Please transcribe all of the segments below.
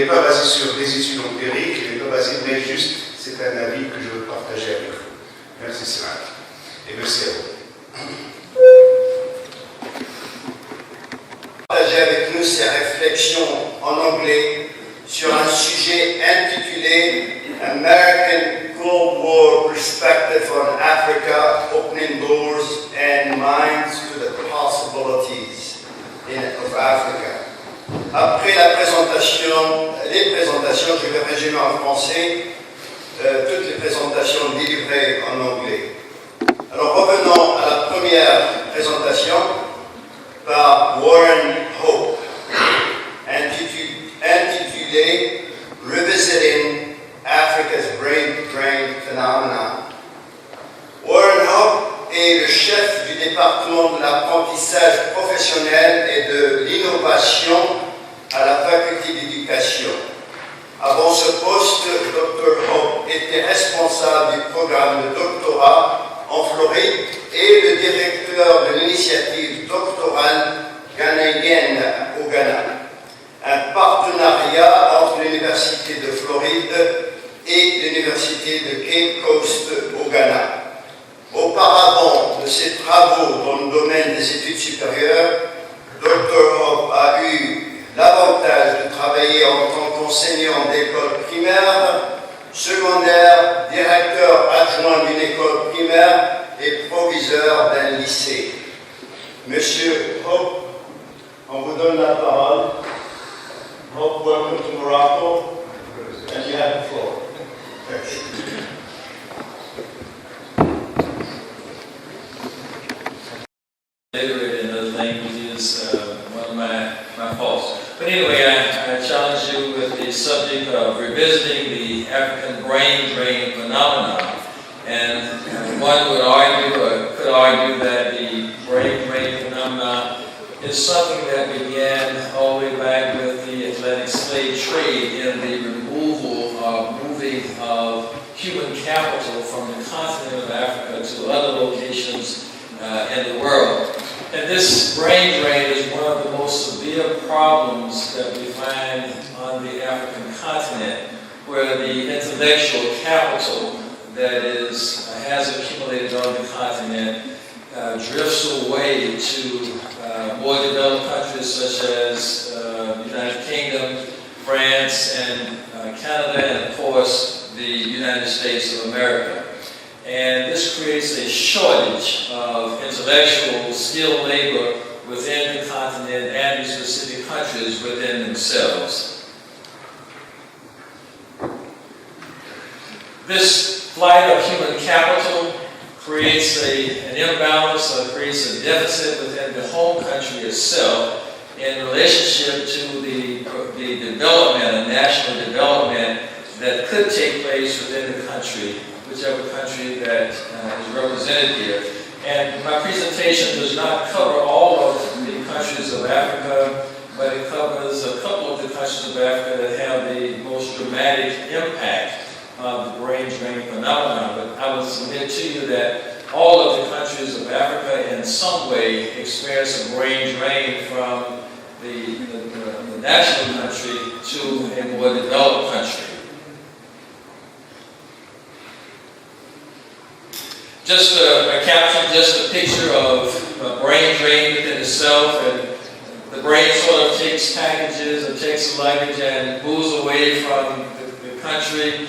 pas basé sur des études empiriques, il n'est pas basé, mais juste, c'est un avis que je veux partager avec vous. Merci Sylvain. Et merci à vous. Partager avec nous ses réflexions en anglais sur un sujet intitulé American Cold War Perspective on Africa, Opening Doors and Minds to the Possibilities of Africa. Après les présentations, je vais résumer en français toutes les présentations délivrées en anglais. Alors revenons à la première présentation par Warren Hope, intitulée Revisiting Africa's Brain Drain Phenomenon. Warren Hope est le chef du département de l'apprentissage professionnel et de l'innovation à la faculté d'éducation. Avant ce poste, Dr. Hope était responsable du programme de doctorat en Floride et le directeur de l'initiative doctorale ghanéenne au Ghana, un partenariat entre l'Université de Floride et l'Université de Cape Coast au Ghana. Auparavant de ses travaux dans le domaine des études supérieures, Dr. Hope a eu l'avantage de travailler en tant qu'enseignant d'école primaire, secondaire, directeur adjoint d'une école primaire et proviseur d'un lycée. Monsieur Hope, on vous donne la parole. Hope, welcome to Morocco, and you have the floor. In those languages, one of my faults. But anyway, I challenge you with the subject of revisiting the African brain drain phenomenon. And one would argue, or could argue, that the brain drain phenomenon is something that began all the way back with the Atlantic slave trade in the removal or moving of human capital from the continent of Africa to other locations in the world. And this brain drain is one of the most severe problems that we find on the African continent, where the intellectual capital that has accumulated on the continent drifts away to more developed countries such as the United Kingdom, France, and Canada, and of course the United States of America. And this creates a shortage of intellectual skilled labor within the continent and the specific countries within themselves. This flight of human capital creates an imbalance, or creates a deficit within the home country itself in relationship to the development, a national development that could take place within the country, whichever country that is represented here. And my presentation does not cover all of the countries of Africa, but it covers a couple of the countries of Africa that have the most dramatic impact of the brain drain phenomenon. But I would submit to you that all of the countries of Africa in some way experience a brain drain from the national country to a more developed country. Just a caption, just a picture of a brain drain within itself, and the brain sort of takes packages and takes luggage and moves away from the country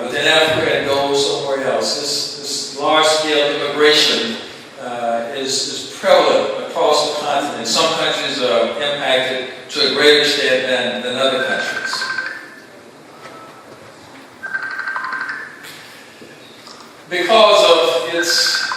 within Africa and goes somewhere else. This large-scale immigration is prevalent across the continent. Some countries are impacted to a greater extent than other countries. Because of its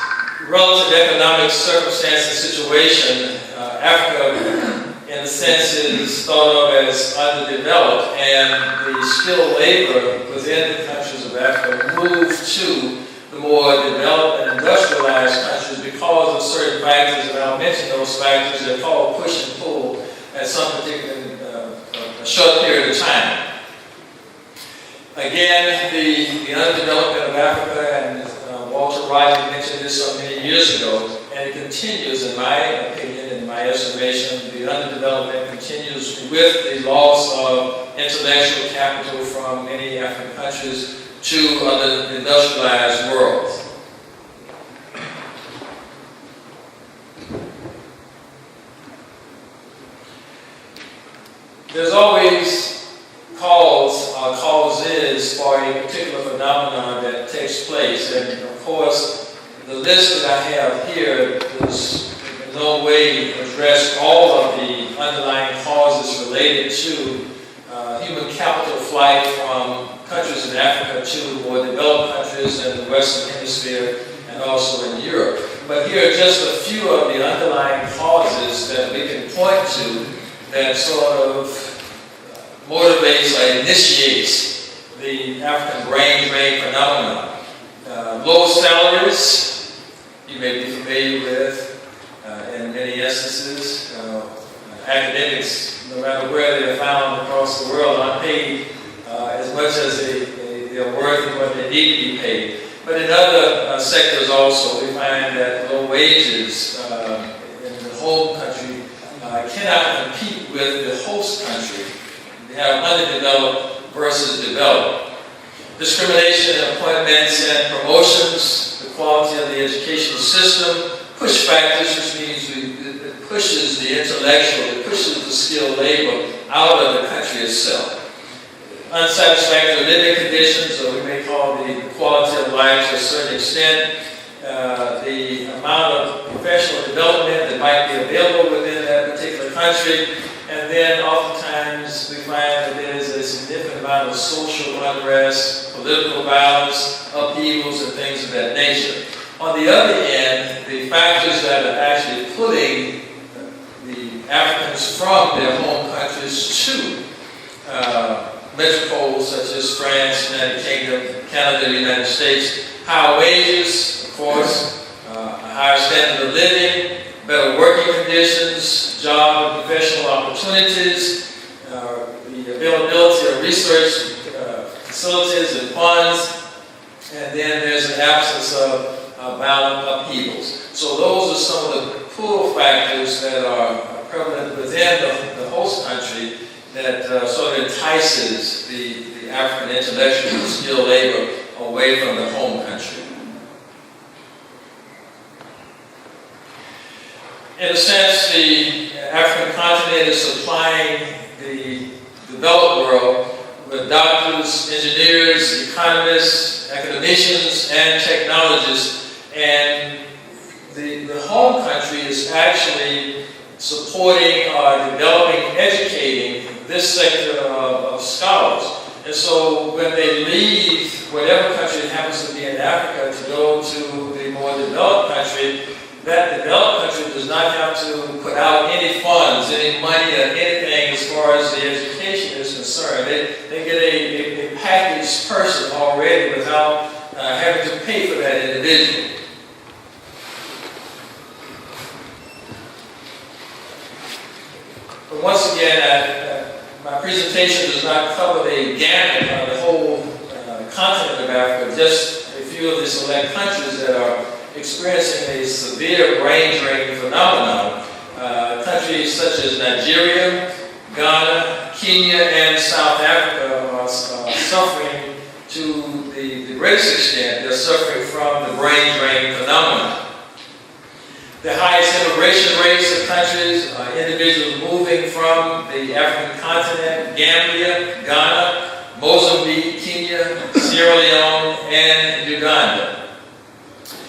relative economic circumstance and situation, Africa, in a sense, is thought of as underdeveloped, and the skilled labor within the countries of Africa move to the more developed and industrialized countries because of certain factors, and I'll mention those factors. They're called push and pull at some particular a short period of time. Again, the underdevelopment of Africa, and Walter Riley mentioned this so many years ago, and it continues, in my opinion, in my estimation, the underdevelopment continues with the loss of intellectual capital from many African countries to other industrialized worlds. There's always causes for a particular phenomenon that takes place, and of course, the list that I have here does in no way address all of the underlying causes related to human capital flight from countries in Africa to more developed countries in the Western Hemisphere and also in Europe. But here are just a few of the underlying causes that we can point to that sort of motivates or initiates the African brain drain phenomenon. Low salaries, you may be familiar with in many instances. Academics, no matter where they're found across the world, aren't paid as much as they're worth and what they need to be paid. But in other sectors also, we find that low wages in the home country cannot compete with the host country. They have underdeveloped versus developed. Discrimination in appointments and promotions, the quality of the educational system, push factors, which means it pushes the intellectual, it pushes the skilled labor out of the country itself. Unsatisfactory living conditions, or we may call the quality of life to a certain extent, the amount of professional development that might be available within that particular country, and then oftentimes we find that there is a significant amount of social unrest, political violence, upheavals, and things of that nature. On the other end, the factors that are actually pulling the Africans from their home countries to metropoles such as France, United Kingdom, Canada, the United States, higher wages, of course, a higher standard of living, better working conditions, job and professional opportunities, the availability of research facilities and funds, and then there's an absence of violent upheavals. So those are some of the pull factors that are prevalent within the host country that sort of entices the African intellectual and skilled labor away from the home country. In a sense, the African continent is supplying the developed world with doctors, engineers, economists, academicians, and technologists, and the home country is actually supporting or developing, educating this sector of scholars. And so when they leave whatever country it happens to be in Africa to go to the more developed country, that developed country does not have to put out any funds, any money, or anything as far as the education is concerned. They get a packaged person already without having to pay for that individual. But once again, my presentation does not cover the gamut of the whole continent of Africa, just a few of the select countries that are experiencing a severe brain drain phenomenon. Countries such as Nigeria, Ghana, Kenya, and South Africa are suffering to the greatest extent. They're suffering from the brain drain phenomenon. The highest immigration rates of countries are individuals moving from the African continent, Gambia, Ghana, Mozambique, Kenya, Sierra Leone, and Uganda.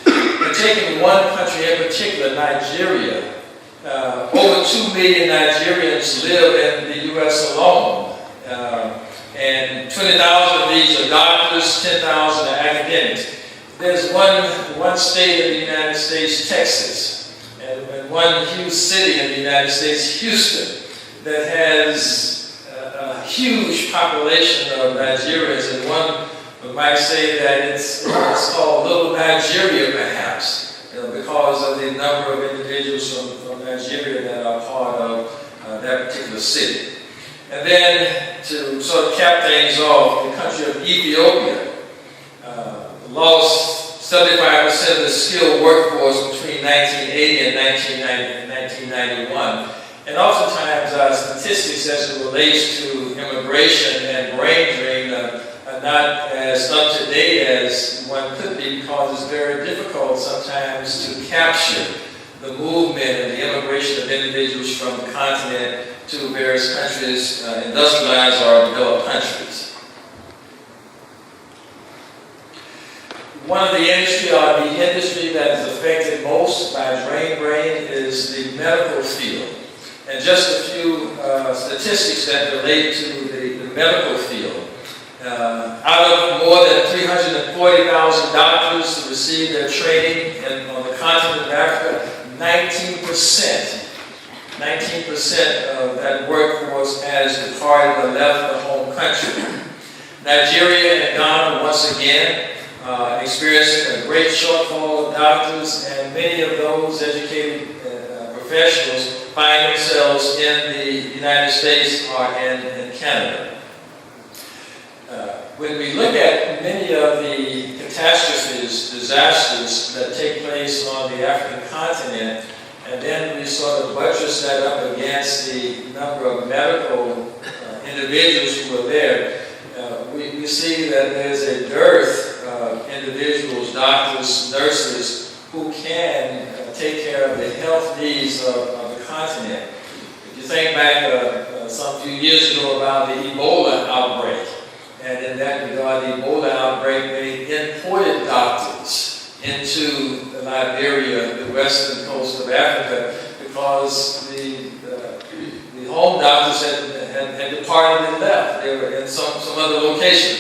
And taking one country in particular, Nigeria, over 2 million Nigerians live in the U.S. alone. And 20,000 of these are doctors, 10,000 are academics. There's one state in the United States, Texas, and one huge city in the United States, Houston, that has a huge population of Nigerians, and one might say that it's called Little Nigeria, perhaps, because of the number of individuals from Nigeria that are part of that particular city. And then, to sort of cap things off, the country of Ethiopia lost 75% of the skilled workforce between 1980 and 1991. And oftentimes statistics as it relates to immigration and brain drain are not as up to date as one could be, because it's very difficult sometimes to capture the movement and the immigration of individuals from the continent to various countries, industrialized or developed countries. One of the industry that is affected most by brain is the medical field. And just a few statistics that relate to the medical field. Out of more than 340,000 doctors who received their training on the continent of Africa, 19% of that workforce has departed or left the home country. Nigeria and Ghana, once again, experiencing a great shortfall of doctors, and many of those educated professionals find themselves in the United States or in Canada. When we look at many of the catastrophes, disasters that take place on the African continent, and then we sort of buttress that up against the number of medical individuals who are there, we see that there's a dearth of individuals, doctors, nurses, who can take care of the health needs of the continent. If you think back some few years ago about the Ebola outbreak, and in that regard, the Ebola outbreak, they imported doctors into Liberia, the western coast of Africa, because the home doctors had departed and left. They were in some other location.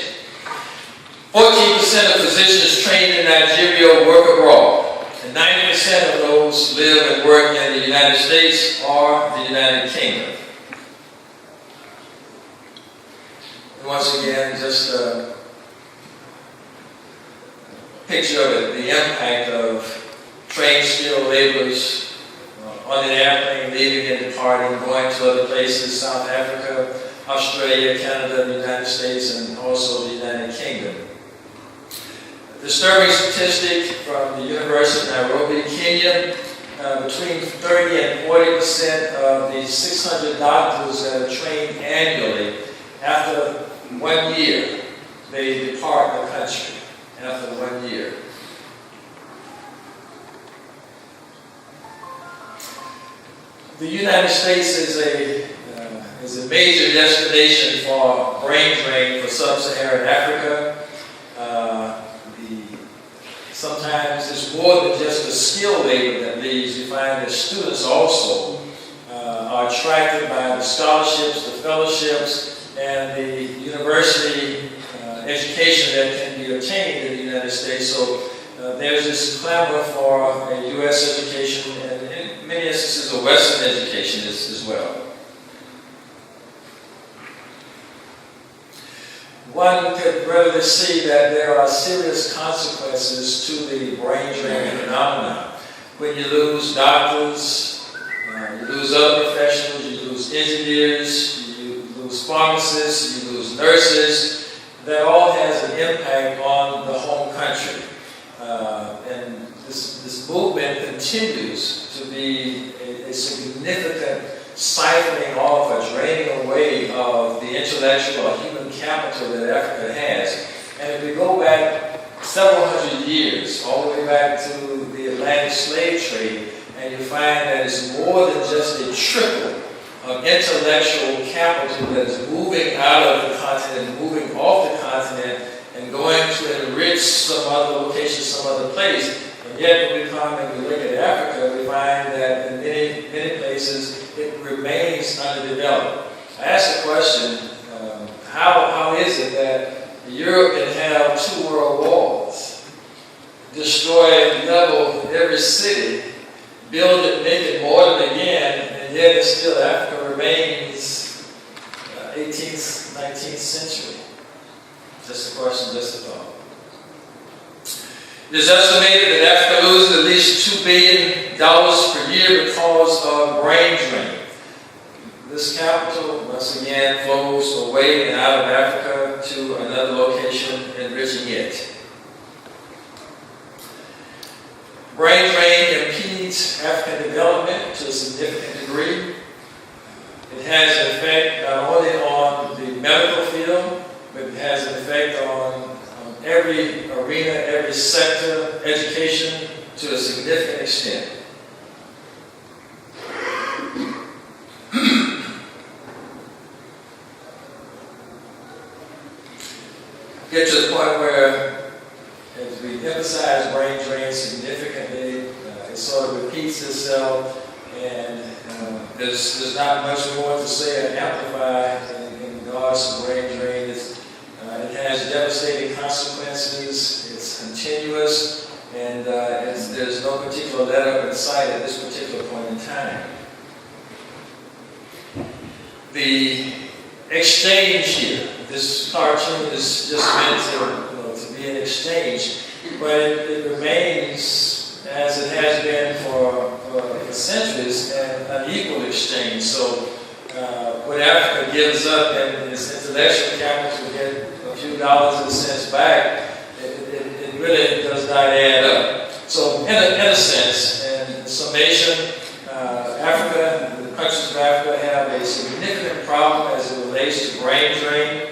14% of physicians trained in Nigeria work abroad, and 90% of those live and work in the United States or the United Kingdom. And once again, just a picture of it, the impact of trained skilled laborers on an airplane, leaving and departing, going to other places, South Africa, Australia, Canada, the United States, and also the United Kingdom. A disturbing statistic from the University of Nairobi, Kenya, between 30 and 40% of the 600 doctors that are trained annually, after 1 year, they depart the country after 1 year. The United States is a major destination for brain drain for sub-Saharan Africa. Sometimes it's more than just the skilled labor that leaves. You find that students also are attracted by the scholarships, the fellowships, and the university education that can be obtained in the United States. So there's this clamor for a U.S. education, and in many instances a Western education as well. One could readily see that there are serious consequences to the brain drain phenomenon. When you lose doctors, you lose other professionals, you lose engineers, you lose pharmacists, you lose nurses, that all has an impact on the home country. And this movement continues to be a significant siphoning off or draining away of the intellectual or human capital that Africa has. And if we go back several hundred years, all the way back to the Atlantic slave trade, and you find that it's more than just a trickle of intellectual capital that is moving out of the continent, moving off the continent, and going to enrich some other location, some other place. And yet when we come and we look at Africa, we find that in many places it remains underdeveloped. I asked the question, how is it that Europe can have 2 world wars, destroy and level every city, build it, make it modern again, and yet it's still Africa remains 18th, 19th century? Just a question, just a thought. It is estimated that Africa loses at least $2 billion per year because of brain drain. This capital, once again, flows away and out of Africa to another location, enriching it. Brain drain impedes African development to a significant degree. It has an effect not only on the medical field, but it has an effect on every arena, every sector, education to a significant extent. Get to the point where, as we emphasize brain drain significantly, it sort of repeats itself, and there's not much more to say or amplify in regards to brain drain. It has devastating consequences, it's continuous, and there's no particular let-up in sight at this particular point in time. The exchange here, this cartoon is just meant to be an exchange, but it remains, as it has been for centuries, an unequal exchange. So what Africa gives up in its intellectual capital to get a few dollars and cents back, it really does not add up. So in a sense, in summation, Africa, the countries of Africa have a significant problem as it relates to brain drain.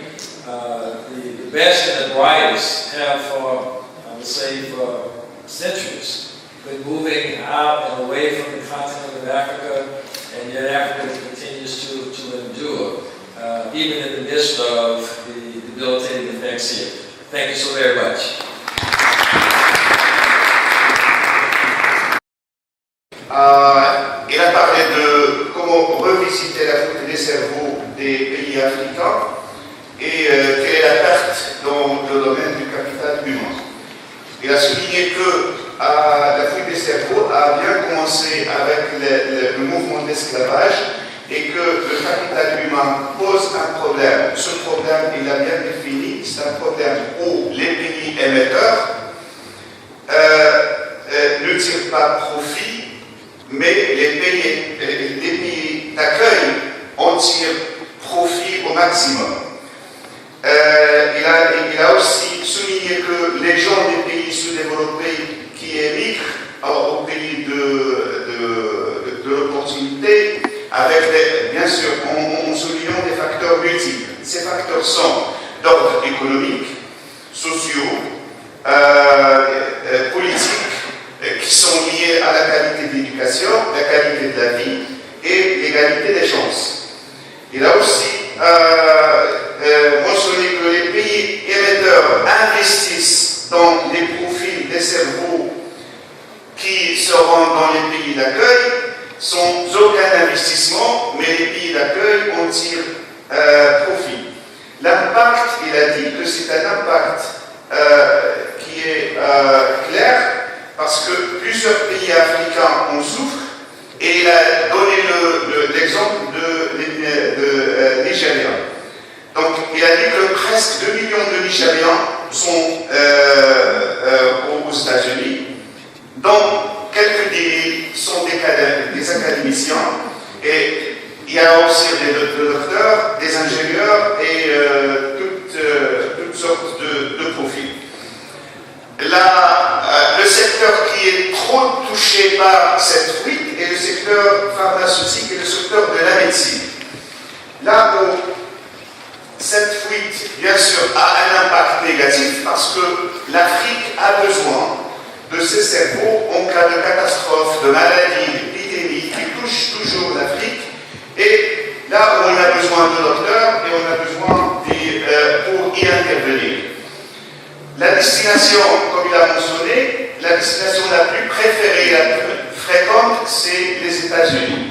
The best and the brightest have for, I would say, for centuries, been moving out and away from the continent of Africa, and yet Africa continues to endure, even in the midst of the debilitating effects here. Thank you so very much. Il a parlé de comment revisiter la fuite des cerveaux des pays africains et quelle est la perte dans le domaine du capital humain. Il a souligné que la fuite des cerveaux a bien commencé avec le mouvement d'esclavage et que le capital humain pose un problème. Ce problème, il a bien défini, c'est un problème où les pays émetteurs ne tirent pas profit, mais les pays d'accueil en tirent profit au maximum. Il a aussi souligné que les gens des pays sous-développés qui émigrent au pays de l'opportunité, avec bien sûr en soulignant des facteurs multiples. Ces facteurs sont d'ordre économique, sociaux, politiques, qui sont liés à la qualité de l'éducation, la qualité de la vie et l'égalité des chances. Il a aussi mentionné que les pays émetteurs investissent dans les profils des cerveaux qui seront dans les pays d'accueil sans aucun investissement, mais les pays d'accueil en tirent profit. L'impact, il a dit que c'est un impact qui est clair, parce que plusieurs pays africains en souffrent, et il a donné l'exemple de Nigeria. Donc il a dit que presque 2 millions de Nigérians sont aux États-Unis, dont quelques sont des académiciens, et il y a aussi des docteurs, des ingénieurs et toutes sortes de profils. Le secteur qui est trop touché par cette fuite est le secteur pharmaceutique et le secteur de la médecine. Là où cette fuite, bien sûr, a un impact négatif parce que l'Afrique a besoin de ces cerveaux en cas de catastrophe, de maladie, d'épidémie qui touche toujours l'Afrique. Et là où on a besoin de docteurs et on a besoin pour y intervenir. La destination, comme il a mentionné, la destination la plus préférée, la plus fréquente, c'est les États-Unis.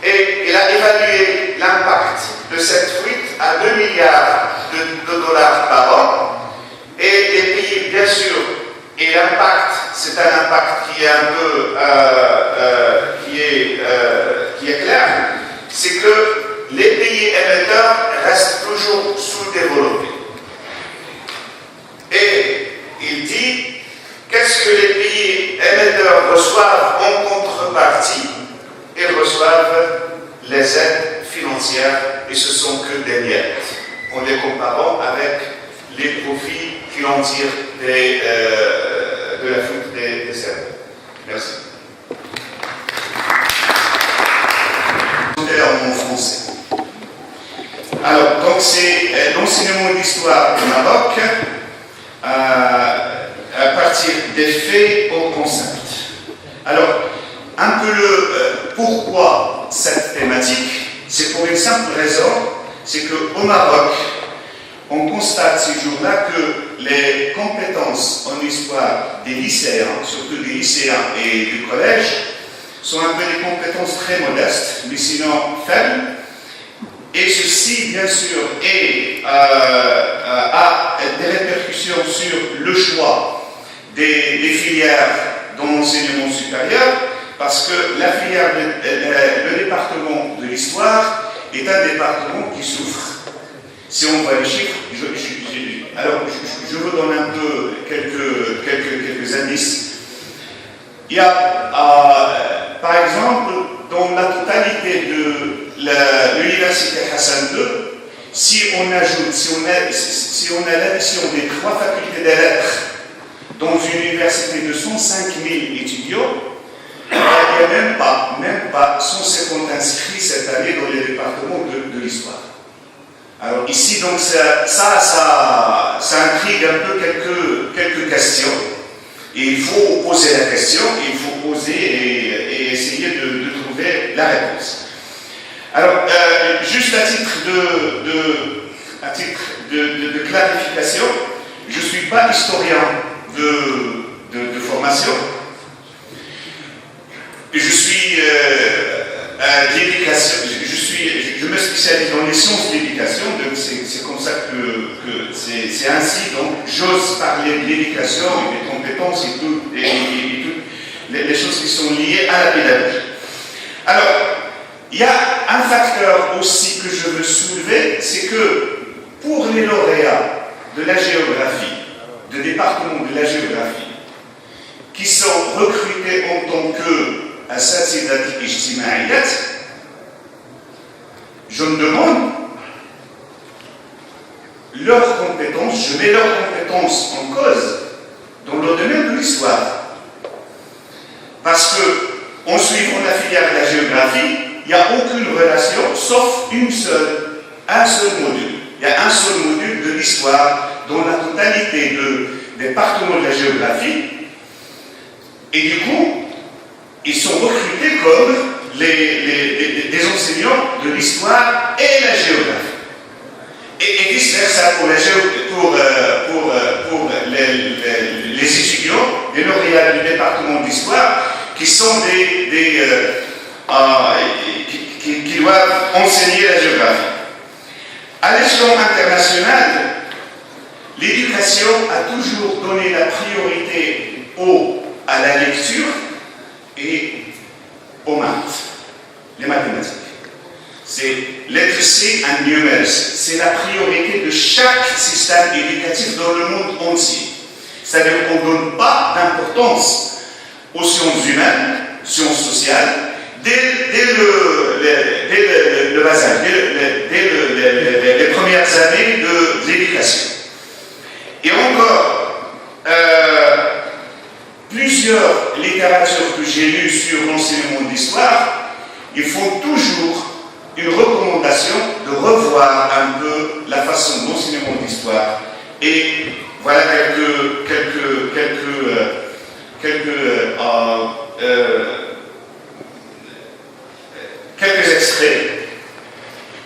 Et il a évalué l'impact de cette fuite à 2 milliards de dollars par an. Et les pays, bien sûr, et l'impact, c'est un impact qui est un peu, qui est clair, c'est que les pays émetteurs restent toujours sous-développés. Et il dit, qu'est-ce que les pays émetteurs reçoivent en contrepartie? Ils reçoivent les aides financières et ce sont que des miettes, en les comparant avec les profits qui en tirent de la fuite des cerveaux. Merci. En français. c'est l'enseignement d'histoire au Maroc à partir des faits au concept. Alors, un peu pourquoi cette thématique, c'est pour une simple raison, c'est qu'au Maroc, on constate ces jours-là que les compétences en histoire des lycéens, surtout des lycéens et du collège, sont un peu des compétences très modestes, mais sinon faibles. Et ceci, bien sûr, a des répercussions sur le choix des filières dans l'enseignement supérieur, parce que la filière, le département de l'histoire est un département qui souffre. Si on voit les chiffres, je vous donne un peu quelques indices. Il y a, par exemple, dans la totalité de l'université Hassan II, si on a l'addition des 3 facultés des lettres dans une université de 105 000 étudiants, il n'y a même pas 150 inscrits cette année dans les départements de l'histoire. Alors ici, donc, ça intrigue un peu quelques questions. Et il faut poser la question, il faut poser et essayer de trouver la réponse. Alors, juste à titre de clarification, je ne suis pas historien de formation. Je suis d'éducation, je me spécialise dans les sciences de l'éducation, donc c'est comme ça que c'est ainsi, donc j'ose parler de l'éducation et des compétences et toutes les choses qui sont liées à la pédagogie. Alors, il y a un facteur aussi que je veux soulever, c'est que pour les lauréats de la géographie, de département de la géographie, qui sont recrutés en tant qu'Asatidat Ijtimaïyat, je me demande leurs compétences, je mets leurs compétences en cause dans le domaine de l'histoire. Parce que, en suivant la filière de la géographie, il n'y a aucune relation, sauf un seul module. Il y a un seul module de l'histoire dans la totalité des départements de la géographie. Et du coup, ils sont recrutés comme des enseignants de l'histoire et la géographie. Et vice-versa pour les étudiants, les lauréats du département d'histoire, qui sont qui doivent enseigner la géographie. À l'échelon international, l'éducation a toujours donné la priorité à la lecture et aux maths, les mathématiques. C'est literacy and numerics. C'est la priorité de chaque système éducatif dans le monde entier. C'est-à-dire qu'on ne donne pas d'importance aux sciences humaines, sciences sociales, dès le bas âge, dès les premières années de l'éducation. Et encore, plusieurs littératures que j'ai lues sur l'enseignement d'histoire, ils font toujours une recommandation de revoir un peu la façon d'enseignement d'histoire. Et voilà quelques extraits.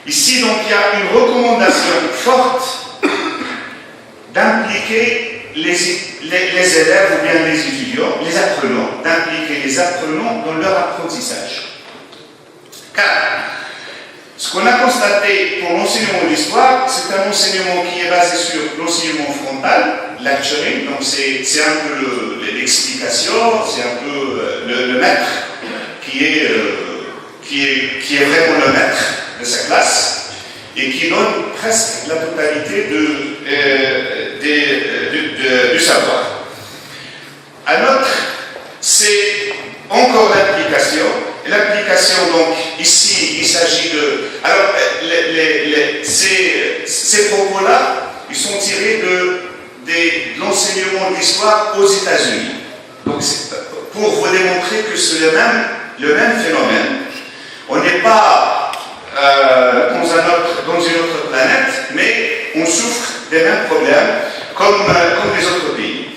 Ici, donc, il y a une recommandation forte d'impliquer les élèves ou bien les étudiants, les apprenants, d'impliquer les apprenants dans leur apprentissage. Car ce qu'on a constaté pour l'enseignement d'histoire, c'est un enseignement qui est basé sur l'enseignement frontal, lecturing, donc c'est un peu l'explication, c'est un peu le maître qui est vraiment le maître de sa classe et qui donne presque la totalité du savoir. Un autre, c'est encore l'application. L'application, donc, ici, il s'agit de... Alors, ces propos-là, ils sont tirés de l'enseignement d'histoire aux États-Unis. Donc, pour vous démontrer que c'est le même phénomène. On n'est pas dans une autre planète, mais on souffre des mêmes problèmes comme les autres pays.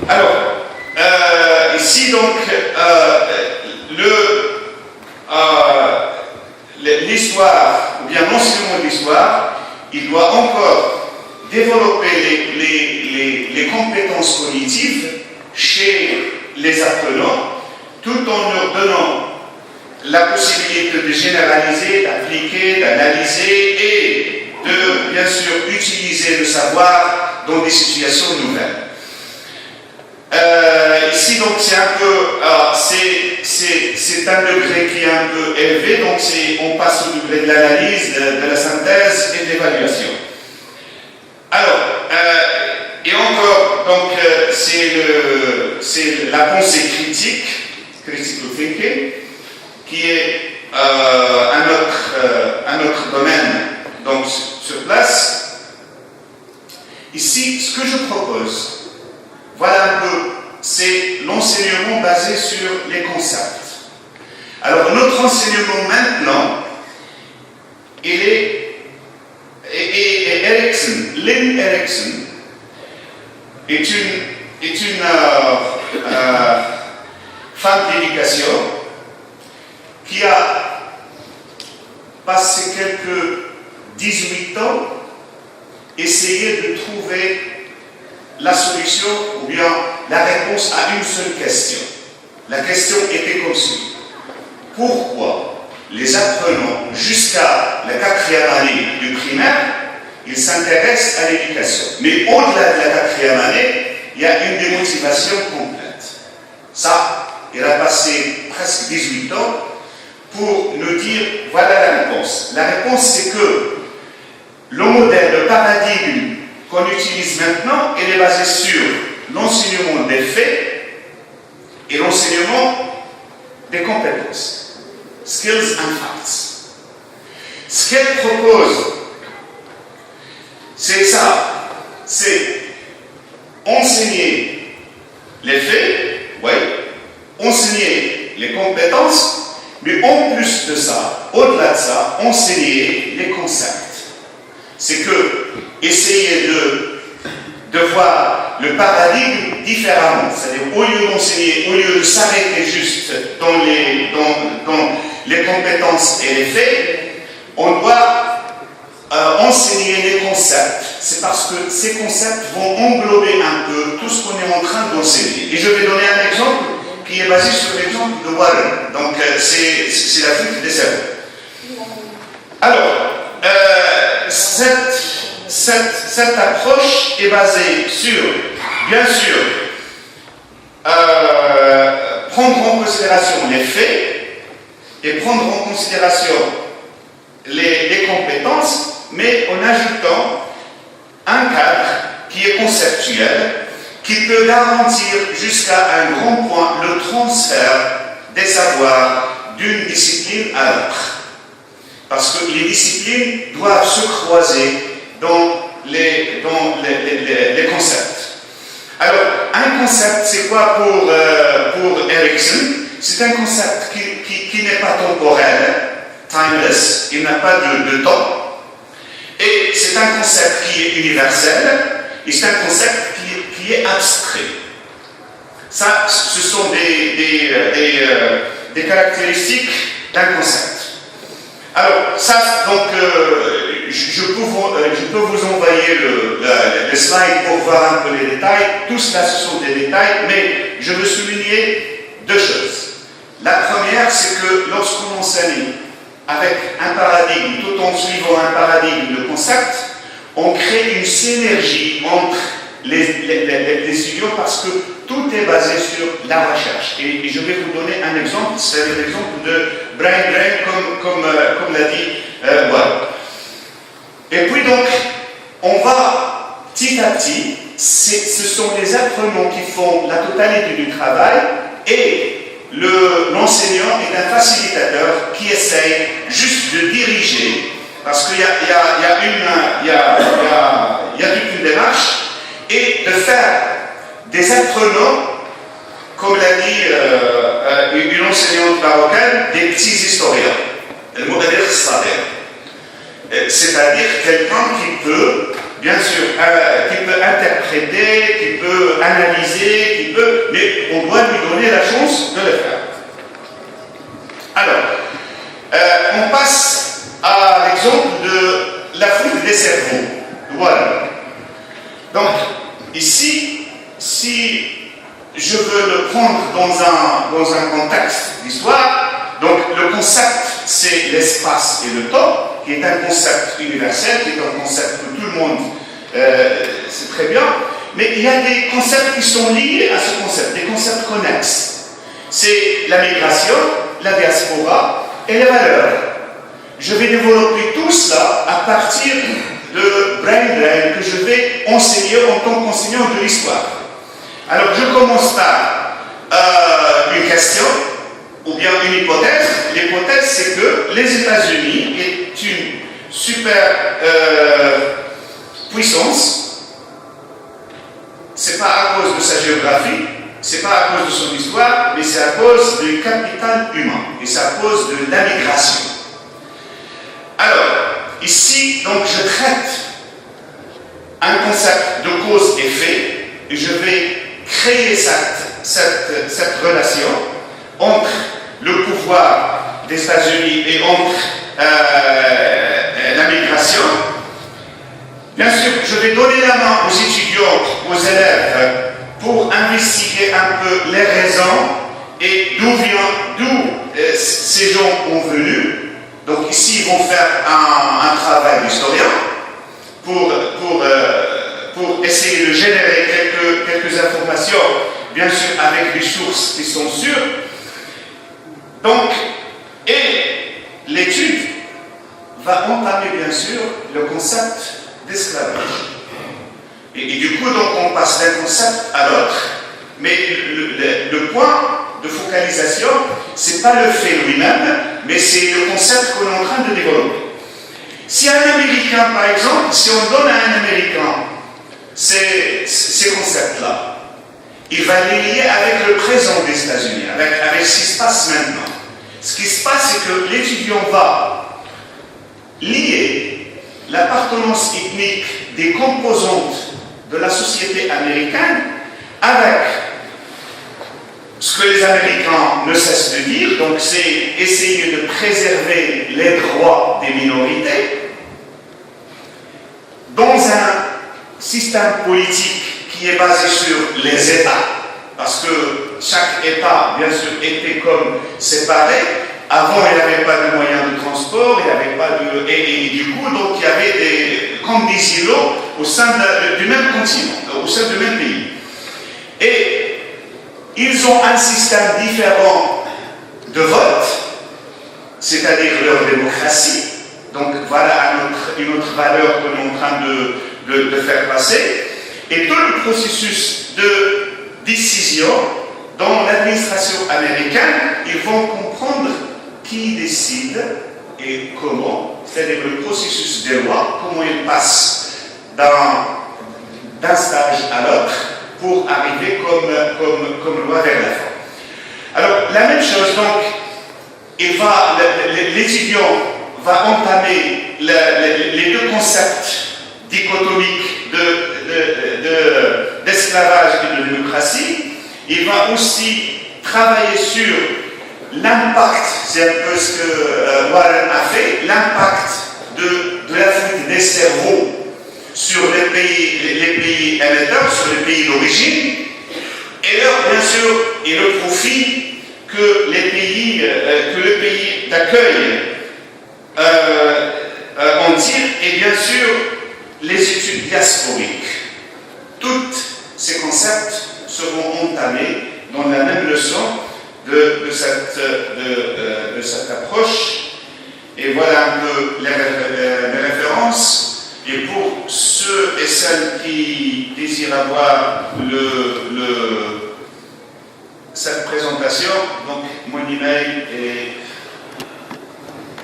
Alors, ici donc, l'histoire, ou bien l'enseignement de l'histoire, il doit encore développer les compétences cognitives chez les apprenants, tout en leur donnant la possibilité de généraliser, d'appliquer, d'analyser et de, bien sûr, utiliser le savoir dans des situations nouvelles. Ici, donc, c'est un peu, c'est un degré qui est un peu élevé, donc on passe au degré de l'analyse, de la synthèse et de l'évaluation. Alors, et encore, donc, c'est la pensée critique, critical thinking, qui est un autre domaine, donc, sur place. Ici, ce que je propose, voilà un peu, c'est l'enseignement basé sur les concepts. Alors, notre enseignement maintenant, il est, et Erickson, Lynn Erickson, est une femme d'éducation qui a passé quelques 18 ans essayer de trouver la solution ou bien la réponse à une seule question. La question était comme suit. Pourquoi les apprenants jusqu'à la 4e année du primaire, ils s'intéressent à l'éducation? Mais au-delà de la 4e année, il y a une démotivation complète. Ça, il a passé presque 18 ans pour nous dire, voilà la réponse. La réponse, c'est que le modèle, le paradigme qu'on utilise maintenant, il est basé sur l'enseignement des faits et l'enseignement des compétences. Skills and facts. Ce qu'elle propose, c'est ça, c'est enseigner les faits, oui, enseigner les compétences, mais en plus de ça, au-delà de ça, enseigner les concepts. C'est que essayer de voir le paradigme différemment, c'est-à-dire au lieu d'enseigner, au lieu de s'arrêter juste dans les compétences et les faits, on doit enseigner les concepts. C'est parce que ces concepts vont englober un peu tout ce qu'on est en train d'enseigner. Et je vais donner un exemple qui est basé sur l'exemple de Warren. Donc c'est la fuite des cerveaux. Alors, cette approche est basée sur, bien sûr, prendre en considération les faits et prendre en considération les compétences, mais en ajoutant un cadre qui est conceptuel, qui peut garantir jusqu'à un grand point le transfert des savoirs d'une discipline à l'autre. Parce que les disciplines doivent se croiser dans les concepts. Alors, un concept, c'est quoi pour Erickson? C'est un concept qui n'est pas temporel, timeless, il n'a pas de temps. Et c'est un concept qui est universel, et c'est un concept qui est abstrait. Ça, ce sont des caractéristiques d'un concept. Alors, ça, donc, je peux vous envoyer le slide pour voir un peu les détails. Tout cela, ce sont des détails, mais je veux souligner deux choses. La première, c'est que lorsqu'on enseigne avec un paradigme, tout en suivant un paradigme de concept, on crée une synergie entre les étudiants parce que tout est basé sur la recherche. Et je vais vous donner un exemple, c'est l'exemple de Brian Graham, comme l'a dit Warren. Et puis donc, on va petit à petit, ce sont les apprenants qui font la totalité du travail et l'enseignant est un facilitateur qui essaye juste de diriger, parce qu'il y a toute une démarche, et de faire des apprenants, comme l'a dit une enseignante marocaine, des petits historiens. المؤرخ الصغير. C'est-à-dire quelqu'un qui peut, bien sûr, qui peut interpréter, qui peut analyser, mais on doit lui donner la chance de le faire. Alors, on passe à l'exemple de la fuite des cerveaux. Voilà. Donc, ici, si je veux le prendre dans un contexte d'histoire, donc le concept, c'est l'espace et le temps, qui est un concept universel, qui est un concept que tout le monde sait très bien, mais il y a des concepts qui sont liés à ce concept, des concepts connexes. C'est la migration, la diaspora et les valeurs. Je vais développer tout cela à partir de brain drain que je vais enseigner en tant qu'enseignant de l'histoire. Alors je commence par une question ou bien une hypothèse. L'hypothèse, c'est que les États-Unis est une super puissance. C'est pas à cause de sa géographie, c'est pas à cause de son histoire, mais c'est à cause du capital humain et c'est à cause de la migration. Alors, ici, donc, je traite un concept de cause-effet et je vais créer cette relation entre le pouvoir des États-Unis et entre la migration. Bien sûr, je vais donner la main aux étudiants, aux élèves, pour investiguer un peu les raisons et d'où ces gens ont venu. Donc ici, ils vont faire un travail d'historien pour essayer de générer quelques informations, bien sûr avec des sources qui sont sûres. Donc, et l'étude va entamer bien sûr le concept d'esclavage. Et du coup, donc, on passe d'un concept à l'autre, mais le point de focalisation, ce n'est pas le fait lui-même, mais c'est le concept qu'on est en train de développer. Si un Américain, par exemple, si on donne à un Américain ces concepts-là, il va les lier avec le présent des États-Unis, avec ce qui se passe maintenant. Ce qui se passe, c'est que l'étudiant va lier l'appartenance ethnique des composantes de la société américaine avec ce que les Américains ne cessent de dire, donc c'est essayer de préserver les droits des minorités dans un système politique qui est basé sur les États, parce que chaque État, bien sûr, était comme séparé. Avant, il n'y avait pas de moyens de transport, il n'y avait pas de... Et du coup, donc, il y avait comme des îlots au sein du même continent, au sein du même pays. Et ils ont un système différent de vote, c'est-à-dire leur démocratie. Donc, voilà une autre valeur qu'on est en train de faire passer. Et tout le processus de décision dans l'administration américaine, ils vont comprendre qui décide et comment, c'est-à-dire le processus des lois, comment il passe d'un stage à l'autre pour arriver comme loi vers la fin. Alors, la même chose, donc, l'étudiant va entamer les deux concepts dichotomiques d'esclavage et de démocratie. Il va aussi travailler sur l'impact, c'est un peu ce que Warren a fait, l'impact de la fuite des cerveaux sur les pays émetteurs, sur les pays d'origine, et là, bien sûr, et le profit que le pays d'accueil en tire, et bien sûr, les études diasporiques. Tous ces concepts seront entamés dans la même leçon de cette approche. Et voilà un peu les références. Et pour ceux et celles qui désirent avoir cette présentation, donc mon email est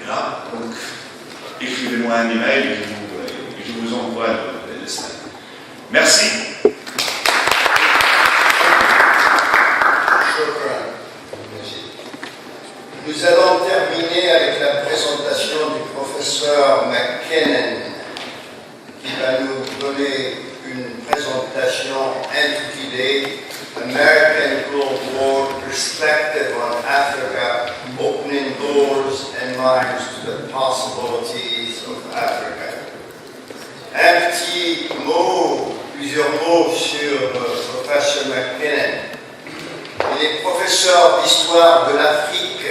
là. Donc écrivez-moi un email et je vous envoie le slide. Merci. Nous allons terminer avec la présentation une présentation intitulée American Cold War Perspective on Africa, Opening Doors and Minds to the Possibilities of Africa. Un petit mot, plusieurs mots sur professeur McKinnon. Il est professeur d'histoire de l'Afrique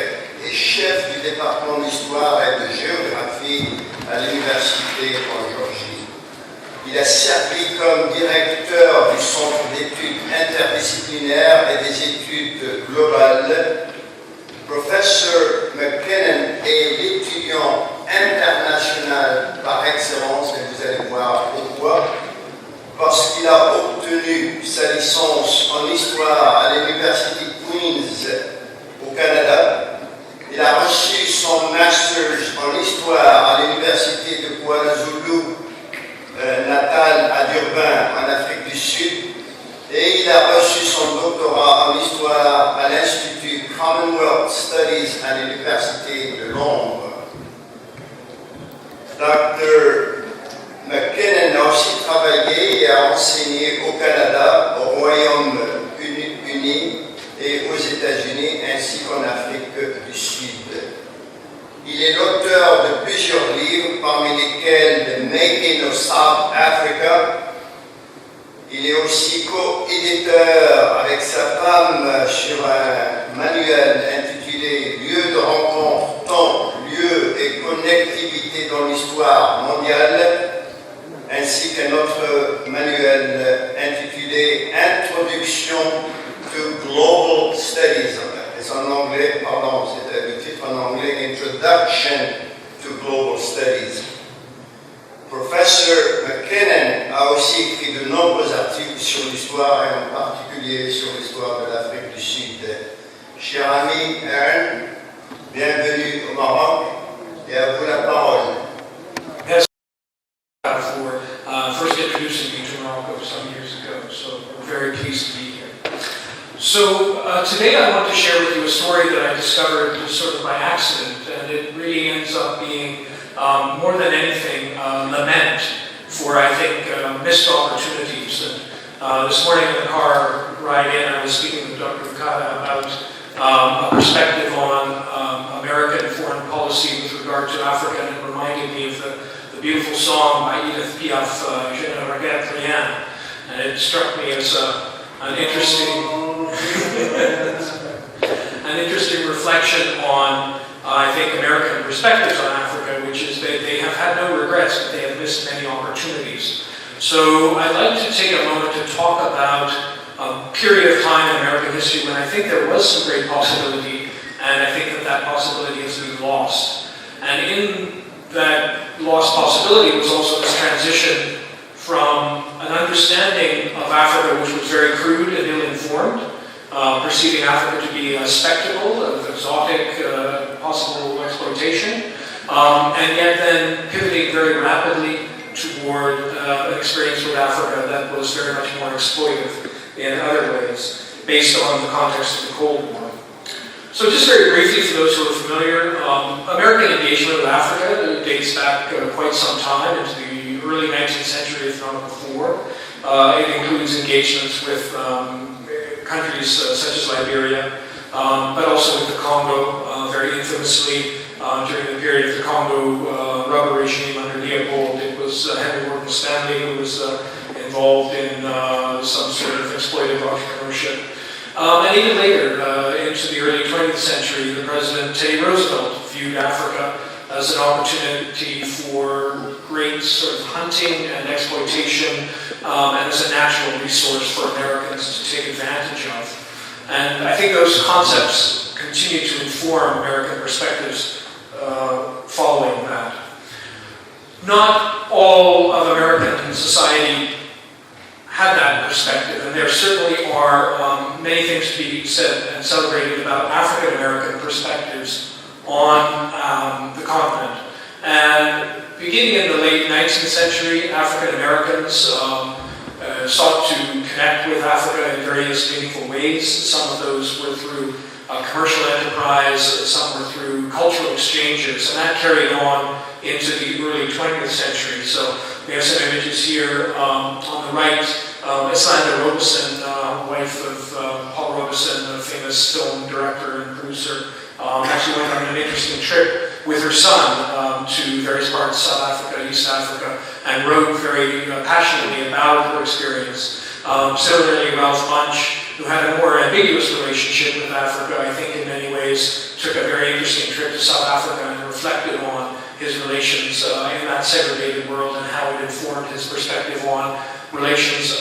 et chef du département d'histoire et de géographie à l'université en Géorgie. Il a servi comme directeur du Centre d'études interdisciplinaires et des études globales. Professeur McKinnon est l'étudiant international par excellence, et vous allez voir pourquoi. Parce qu'il a obtenu sa licence en histoire à l'Université Queen's au Canada. Il a reçu son master's en histoire à l'Université de KwaZulu, natale à Durban, en Afrique du Sud. Et il a reçu son doctorat en histoire à l'Institut Commonwealth Studies à l'Université de Londres. Dr. McKinnon a aussi travaillé et a enseigné au Canada, au Royaume-Uni et aux États-Unis, ainsi qu'en Afrique du Sud. Il est l'auteur de plusieurs livres, parmi lesquels The Making of South Africa. Il est aussi co-éditeur avec sa femme sur un manuel intitulé Lieux de rencontre, temps, lieu et connectivité dans l'histoire mondiale, ainsi qu'un autre manuel intitulé Introduction to Global Studies. C'est en anglais, pardon, c'est le titre en anglais, Introduction to Global Studies. Professeur McKinnon a aussi écrit de nombreux articles sur l'histoire et en particulier sur l'histoire de l'Afrique du Sud. Cher ami Aaron, bienvenue au Maroc et à vous la parole. For first introducing me to Morocco some years ago, so we're very pleased to be here. So today I want to share with you a story that I discovered sort of by accident, and it really ends up being more than anything lament for, I think, missed opportunities. And this morning in the car ride in, I was speaking with Dr. Wakata about a perspective on American foreign policy with regard to Africa, and it reminded me of the beautiful song by Edith Piaf, Je ne regrette rien, and it struck me as an interesting reflection on, I think, American perspectives on Africa, which is that they have had no regrets, but they have missed many opportunities. So I'd like to take a moment to talk about a period of time in American history when I think there was some great possibility, and I think that possibility has been lost. And in that lost possibility was also this transition from an understanding of Africa which was very crude and ill-informed, perceiving Africa to be a spectacle of exotic possible exploitation, and yet then pivoting very rapidly toward an experience with Africa that was very much more exploitive in other ways, based on the context of the Cold War. So just very briefly, for those who are familiar, American engagement with Africa dates back quite some time, into the early 19th century, if not before. It includes engagements with countries such as Liberia, but also with the Congo, very infamously during the period of the Congo rubber regime under Leopold. It was Henry Morgan Stanley who was involved in some sort of exploitive entrepreneurship. And even later, into the early 20th century, the President Teddy Roosevelt viewed Africa as an opportunity for great sort of hunting and exploitation, and as a natural resource for Americans to take advantage of. And I think those concepts continue to inform American perspectives following that. Not all of American society had that perspective, and there certainly are many things to be said and celebrated about African-American perspectives on the continent. And beginning in the late 19th century, African-Americans sought to connect with Africa in various meaningful ways. Some of those were through commercial enterprise, some were through cultural exchanges, and that carried on into the early 20th century. So we have some images here on the right. Islanda Robeson, wife of Paul Robeson, the famous film director and producer, actually went on an interesting trip with her son to various parts of South Africa, East Africa, and wrote very passionately about her experience. Similarly, Ralph Bunche, who had a more ambiguous relationship with Africa, I think in many ways took a very interesting trip to South Africa and reflected on his relations in that segregated world and how it informed his perspective on relations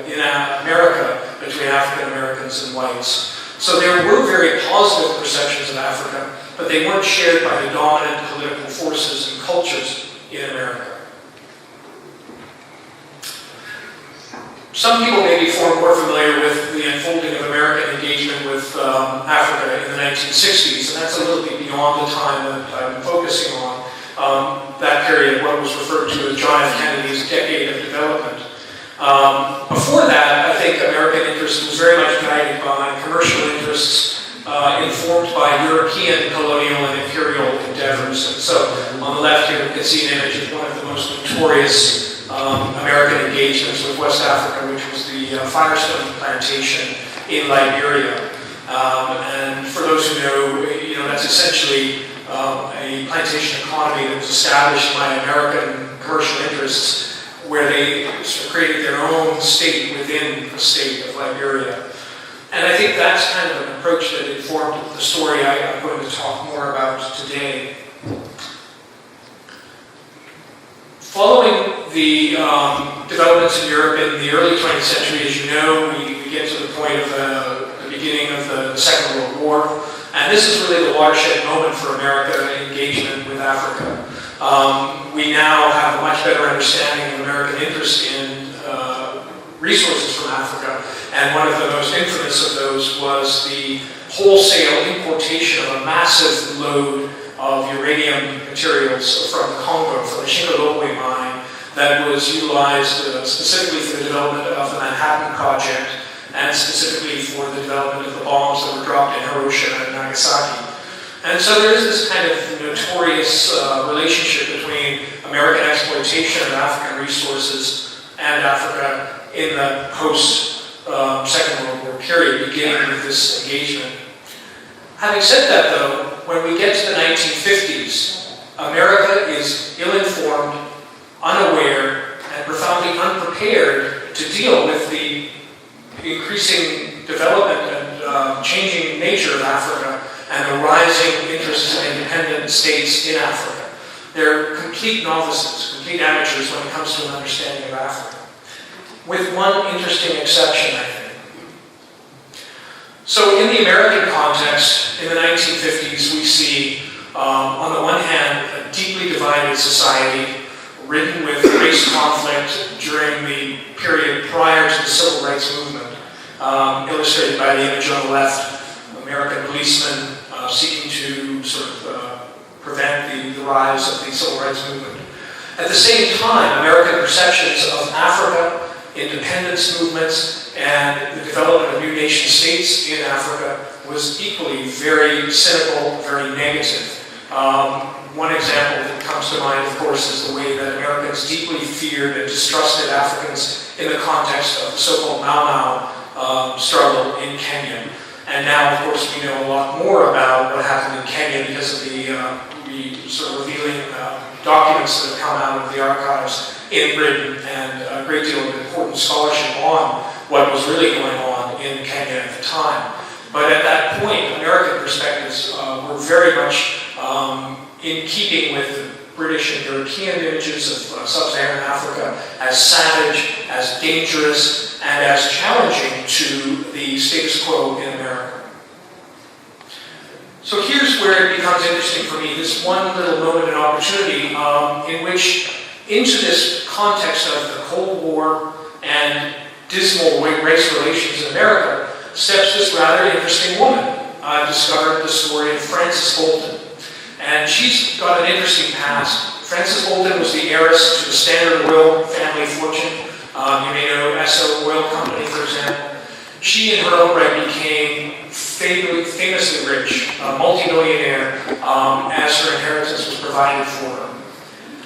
in America between African Americans and whites. So there were very positive perceptions of Africa, but they weren't shared by the dominant political forces and cultures in America. Some people may be more familiar with the unfolding of American engagement with Africa in the 1960s, and that's a little bit beyond the time that I'm focusing on. That period, what was referred to as John F. Kennedy's decade of development. Before that, I think American interest was very much guided by commercial interests informed by European colonial and imperial endeavors. And so on the left here, we can see an image of one of the most notorious American engagements with West Africa, which was the Firestone plantation in Liberia. And for those who know, that's essentially a plantation economy that was established by American commercial interests, where they sort of created their own state within the state of Liberia. And I think that's kind of an approach that informed the story I'm going to talk more about today. Following the developments in Europe in the early 20th century, as you know, we get to the point of the beginning of the Second World War. And this is really the watershed moment for American engagement with Africa. We now have a much better understanding of American interest in resources from Africa. And one of the most infamous of those was the wholesale importation of a massive load of uranium materials from the Congo, from the Shinkolobwe mine, that was utilized specifically for the development of the Manhattan Project, and specifically for the development of the bombs that were dropped in Hiroshima and Nagasaki. And so there is this kind of notorious relationship between American exploitation of African resources and Africa in the post-Second World War period, beginning with this engagement. Having said that, though, when we get to the 1950s, America is ill-informed, unaware, and profoundly unprepared to deal with the increasing development and changing nature of Africa and the rising interests of independent states in Africa. They're complete novices, complete amateurs when it comes to an understanding of Africa. With one interesting exception, I think. So in the American context, in the 1950s, we see, on the one hand, a deeply divided society ridden with race conflict during the period prior to the Civil Rights Movement, illustrated by the image on the left, American policemen seeking to sort of prevent the rise of the Civil Rights Movement. At the same time, American perceptions of Africa, independence movements, and the development of new nation states in Africa was equally very cynical, very negative. One example that comes to mind, of course, is the way that Americans deeply feared and distrusted Africans in the context of the so-called Mau Mau struggle in Kenya. And now, of course, we know a lot more about what happened in Kenya because of the sort of revealing documents that have come out of the archives in Britain, and a great deal of important scholarship on what was really going on in Kenya at the time. But at that point, American perspectives were very much in keeping with the British and European images of sub-Saharan Africa as savage, as dangerous, and as challenging to the status quo in America. So here's where it becomes interesting for me, this one little moment and opportunity in which, into this context of the Cold War and dismal race relations in America, steps this rather interesting woman. I've discovered the story of Frances Bolton. And she's got an interesting past. Frances Bolton was the heiress to the Standard Oil family fortune. You may know Esso Oil Company, for example. She, in her own right, became famously rich, multi-millionaire, as her inheritance was provided for her.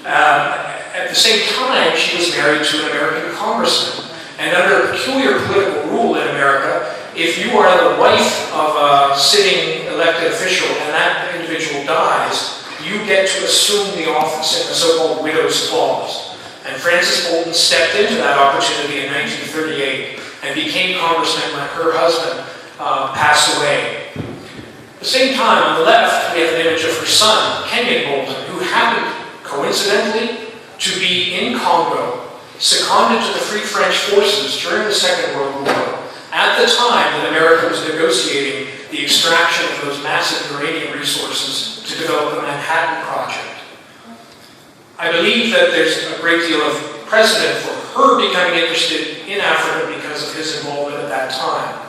At the same time, she was married to an American congressman. And under a peculiar political rule in America, if you are the wife of a sitting elected official and that individual dies, you get to assume the office in the so-called widow's clause. And Frances Bolton stepped into that opportunity in 1938 and became congressman when her husband passed away. At the same time, on the left, we have an image of her son, Kenyon Bolton, who happened, coincidentally, to be in Congo, seconded to the Free French forces during the Second World War, at the time that America was negotiating the extraction of those massive uranium resources to develop the Manhattan Project. I believe that there's a great deal of precedent for her becoming interested in Africa because of his involvement at that time.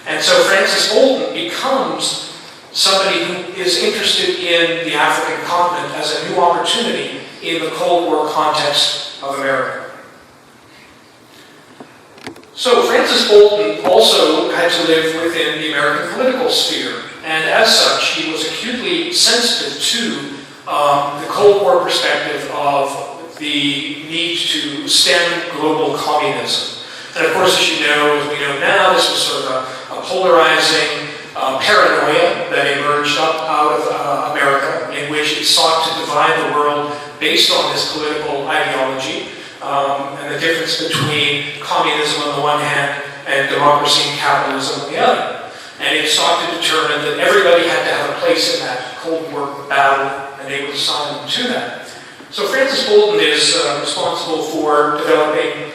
And so Frances Bolton becomes somebody who is interested in the African continent as a new opportunity in the Cold War context of America. So Frances Bolton also had to live within the American political sphere, and as such, she was acutely sensitive to the Cold War perspective of the need to stem global communism. And of course, as you know, as we know now, this was sort of a polarizing paranoia that emerged up out of America, in which it sought to divide the world based on this political ideology, and the difference between communism on the one hand and democracy and capitalism on the other. And it sought to determine that everybody had to have a place in that Cold War battle, and they would assign them to that. So Frances Bolton is responsible for developing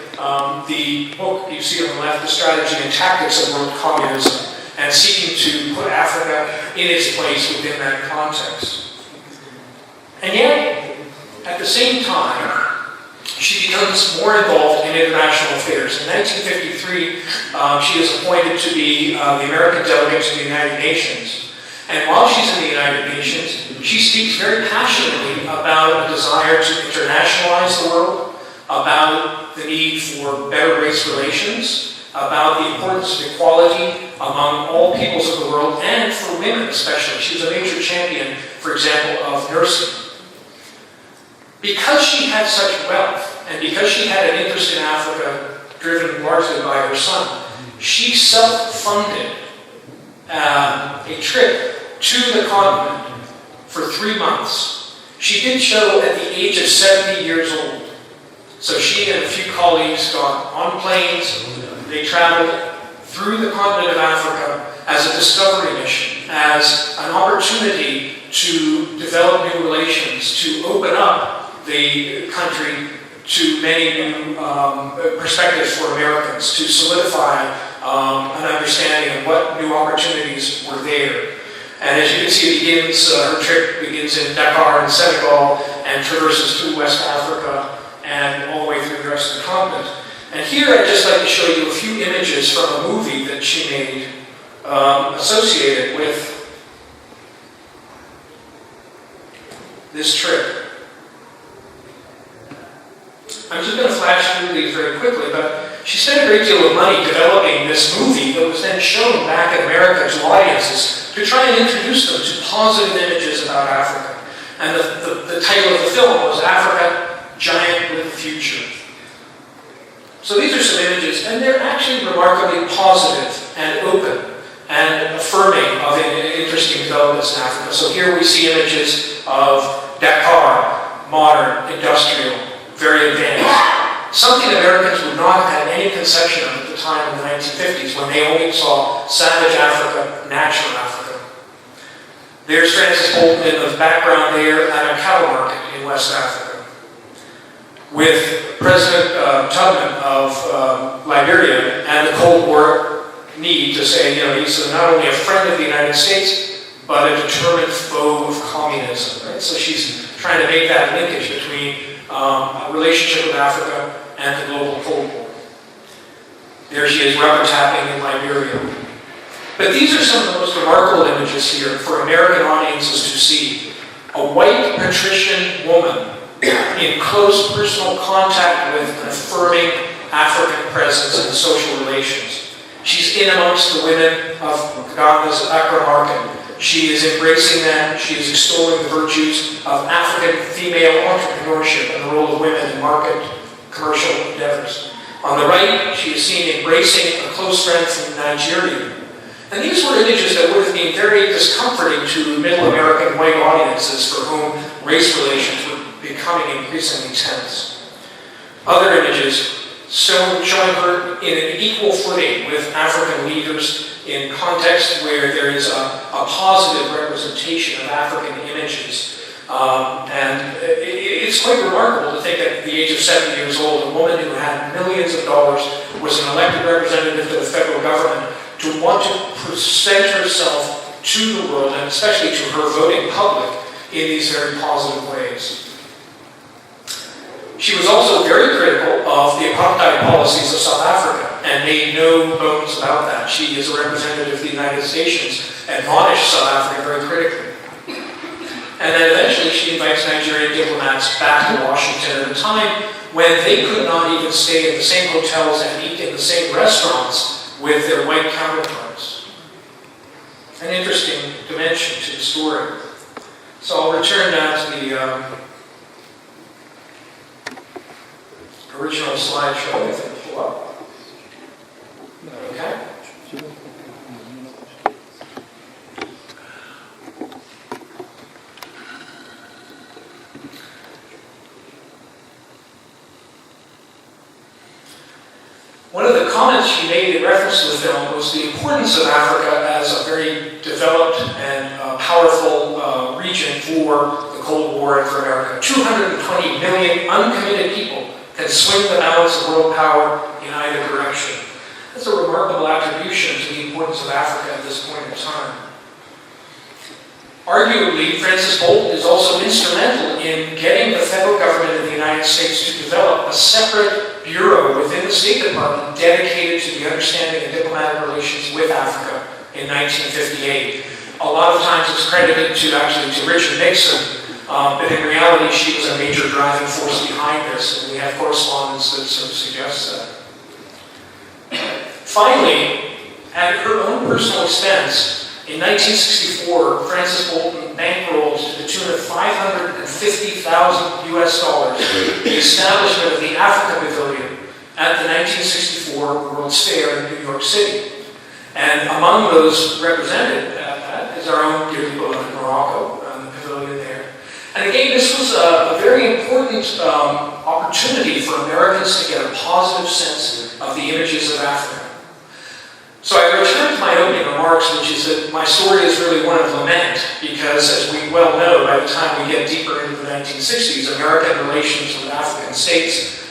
the book you see on the left, The Strategy and Tactics of World Communism, and seeking to put Africa in its place within that context. And yet, at the same time, she becomes more involved in international affairs. In 1953, she is appointed to be the American delegate to the United Nations. And while she's in the United Nations, she speaks very passionately about a desire to internationalize the world, about the need for better race relations, about the importance of equality among all peoples of the world, and for women especially. She was a major champion, for example, of nursing. Because she had such wealth, and because she had an interest in Africa, driven largely by her son, she self-funded a trip to the continent for 3 months. She did so at the age of 70 years old. So she and a few colleagues got on planes. They traveled through the continent of Africa as a discovery mission, as an opportunity to develop new relations, to open up the country to many new perspectives for Americans, to solidify an understanding of what new opportunities were there. And as you can see, her trip begins in Dakar in Senegal and traverses through West Africa and all the way through the rest of the continent. And here I'd just like to show you a few images from a movie that she made associated with this trip. I'm just going to flash through these very quickly, but she spent a great deal of money developing this movie that was then shown back in America to audiences to try and introduce them to positive images about Africa. And the title of the film was Africa, Giant with a Future. So these are some images, and they're actually remarkably positive and open and affirming of interesting developments in Africa. So here we see images of Dakar, modern, industrial, very advanced. Something Americans would not have had any conception of at the time in the 1950s, when they only saw savage Africa, natural Africa. There's Frances Bolton in the background there at a cattle market in West Africa, with President Tubman of Liberia and the Cold War need to say, he's not only a friend of the United States, but a determined foe of communism. Right? So she's trying to make that linkage between a relationship with Africa and the global Cold War. There she is rubber tapping in Liberia. But these are some of the most remarkable images here for American audiences to see. A white patrician woman in close personal contact with an affirming African presence and social relations. She's in amongst the women of Ghana's Accra market. She is embracing them. She is extolling the virtues of African female entrepreneurship and the role of women in market commercial endeavors. On the right, she is seen embracing a close friend from Nigeria. And these were images that would have been very discomforting to middle American white audiences for whom race relations were becoming increasingly tense. Other images showing her in an equal footing with African leaders in context where there is a positive representation of African images. It's quite remarkable to think that at the age of 70 years old, a woman who had millions of dollars was an elected representative to the federal government to want to present herself to the world, and especially to her voting public, in these very positive ways. She was also very critical of the apartheid policies of South Africa and made no bones about that. She, as a representative of the United Nations, admonished South Africa very critically. And then eventually she invites Nigerian diplomats back to Washington at a time when they could not even stay in the same hotels and eat in the same restaurants with their white counterparts. An interesting dimension to the story. So I'll return now to the original slideshow, if it pull up. Okay. One of the comments she made in reference to the film was the importance of Africa as a very developed and powerful region for the Cold War and for America. 220 million uncommitted people can swing the balance of world power in either direction. That's a remarkable attribution to the importance of Africa at this point in time. Arguably, Francis Bolton is also instrumental in getting the federal government of the United States to develop a separate bureau within the State Department dedicated to the understanding of diplomatic relations with Africa in 1958. A lot of times it's credited to Richard Nixon, but in reality she was a major driving force behind this, and we have correspondence that sort of suggests that. Finally, at her own personal expense, in 1964, Francis Bolton bankrolled to the tune of $550,000 the establishment of the Africa Pavilion at the 1964 World's Fair in New York City. And among those represented at that is our own dearly beloved Morocco, the pavilion there. And again, this was a very important opportunity for Americans to get a positive sense of the images of Africa. So I return to my opening remarks, which is that my story is really one of lament, because as we well know, by the time we get deeper into the 1960s, American relations with African states,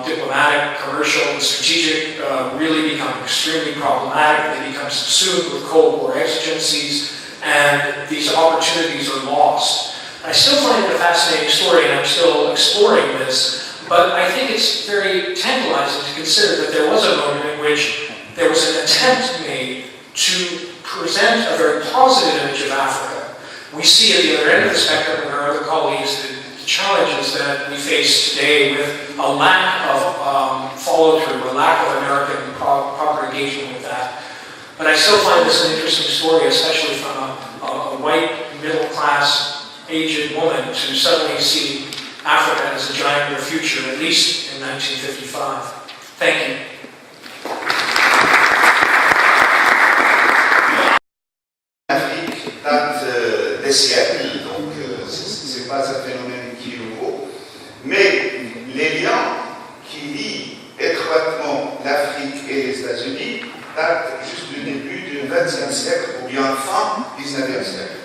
diplomatic, commercial, and strategic, really become extremely problematic. They become subsumed with Cold War exigencies, and these opportunities are lost. I still find it a fascinating story, and I'm still exploring this, but I think it's very tantalizing to consider that there was a moment in which there was an attempt made to present a very positive image of Africa. We see at the other end of the spectrum with our other colleagues the challenges that we face today with a lack of follow-through, a lack of American proper engagement with that. But I still find this an interesting story, especially from a white, middle-class, aged woman to suddenly see Africa as a giant of the future, at least in 1955. Thank you. Date des siècles, donc c'est pas un phénomène qui est nouveau, mais les liens qui lient étroitement l'Afrique et les États-Unis datent juste du début du XXe siècle ou bien fin du XIXe siècle.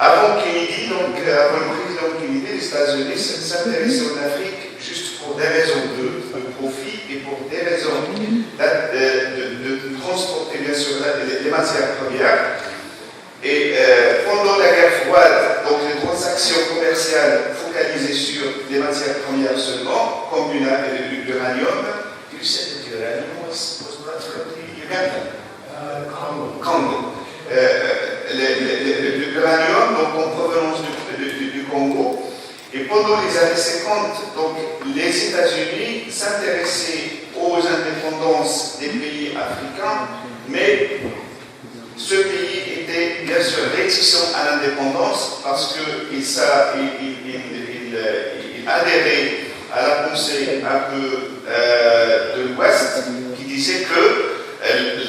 Avant Kennedy, donc avant le président Kennedy, les États-Unis s'intéressaient en Afrique juste pour des raisons de profit et pour des raisons de transporter bien sûr les matières premières. Et pendant la guerre froide, donc les transactions commerciales focalisées sur les matières premières seulement, comme l'uranium. Tu sais que l'uranium was brought from Uganda? Congo. L'uranium, donc en provenance du Congo. Et pendant les années 50, donc les États-Unis s'intéressaient aux indépendances l'indépendance des pays africains, mais ce pays était bien sûr réticent à l'indépendance parce qu'il adhérait à la pensée un peu de l'Ouest qui disait que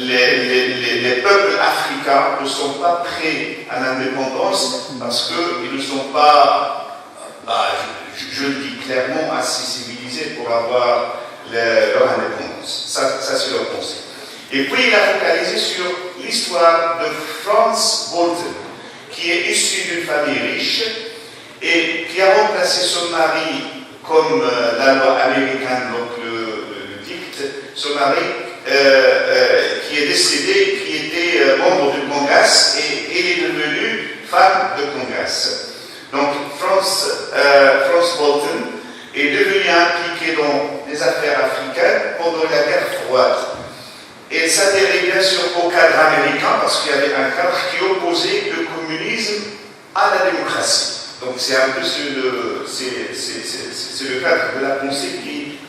les peuples africains ne sont pas prêts à l'indépendance parce qu'ils ne sont pas, je le dis clairement, assez civilisés pour avoir leur indépendance. Ça c'est leur pensée. Et puis il a focalisé sur l'histoire de Franz Bolton, qui est issu d'une famille riche et qui a remplacé son mari, comme la loi américaine donc le dicte, son mari qui est décédé, qui était membre du Congrès et il est devenu femme de Congrès. Donc Franz Bolton est devenu impliqué dans les affaires africaines pendant la guerre froide. Et il s'adhérait bien sûr au cadre américain parce qu'il y avait un cadre qui opposait le communisme à la démocratie. Donc c'est un peu c'est le cadre de la pensée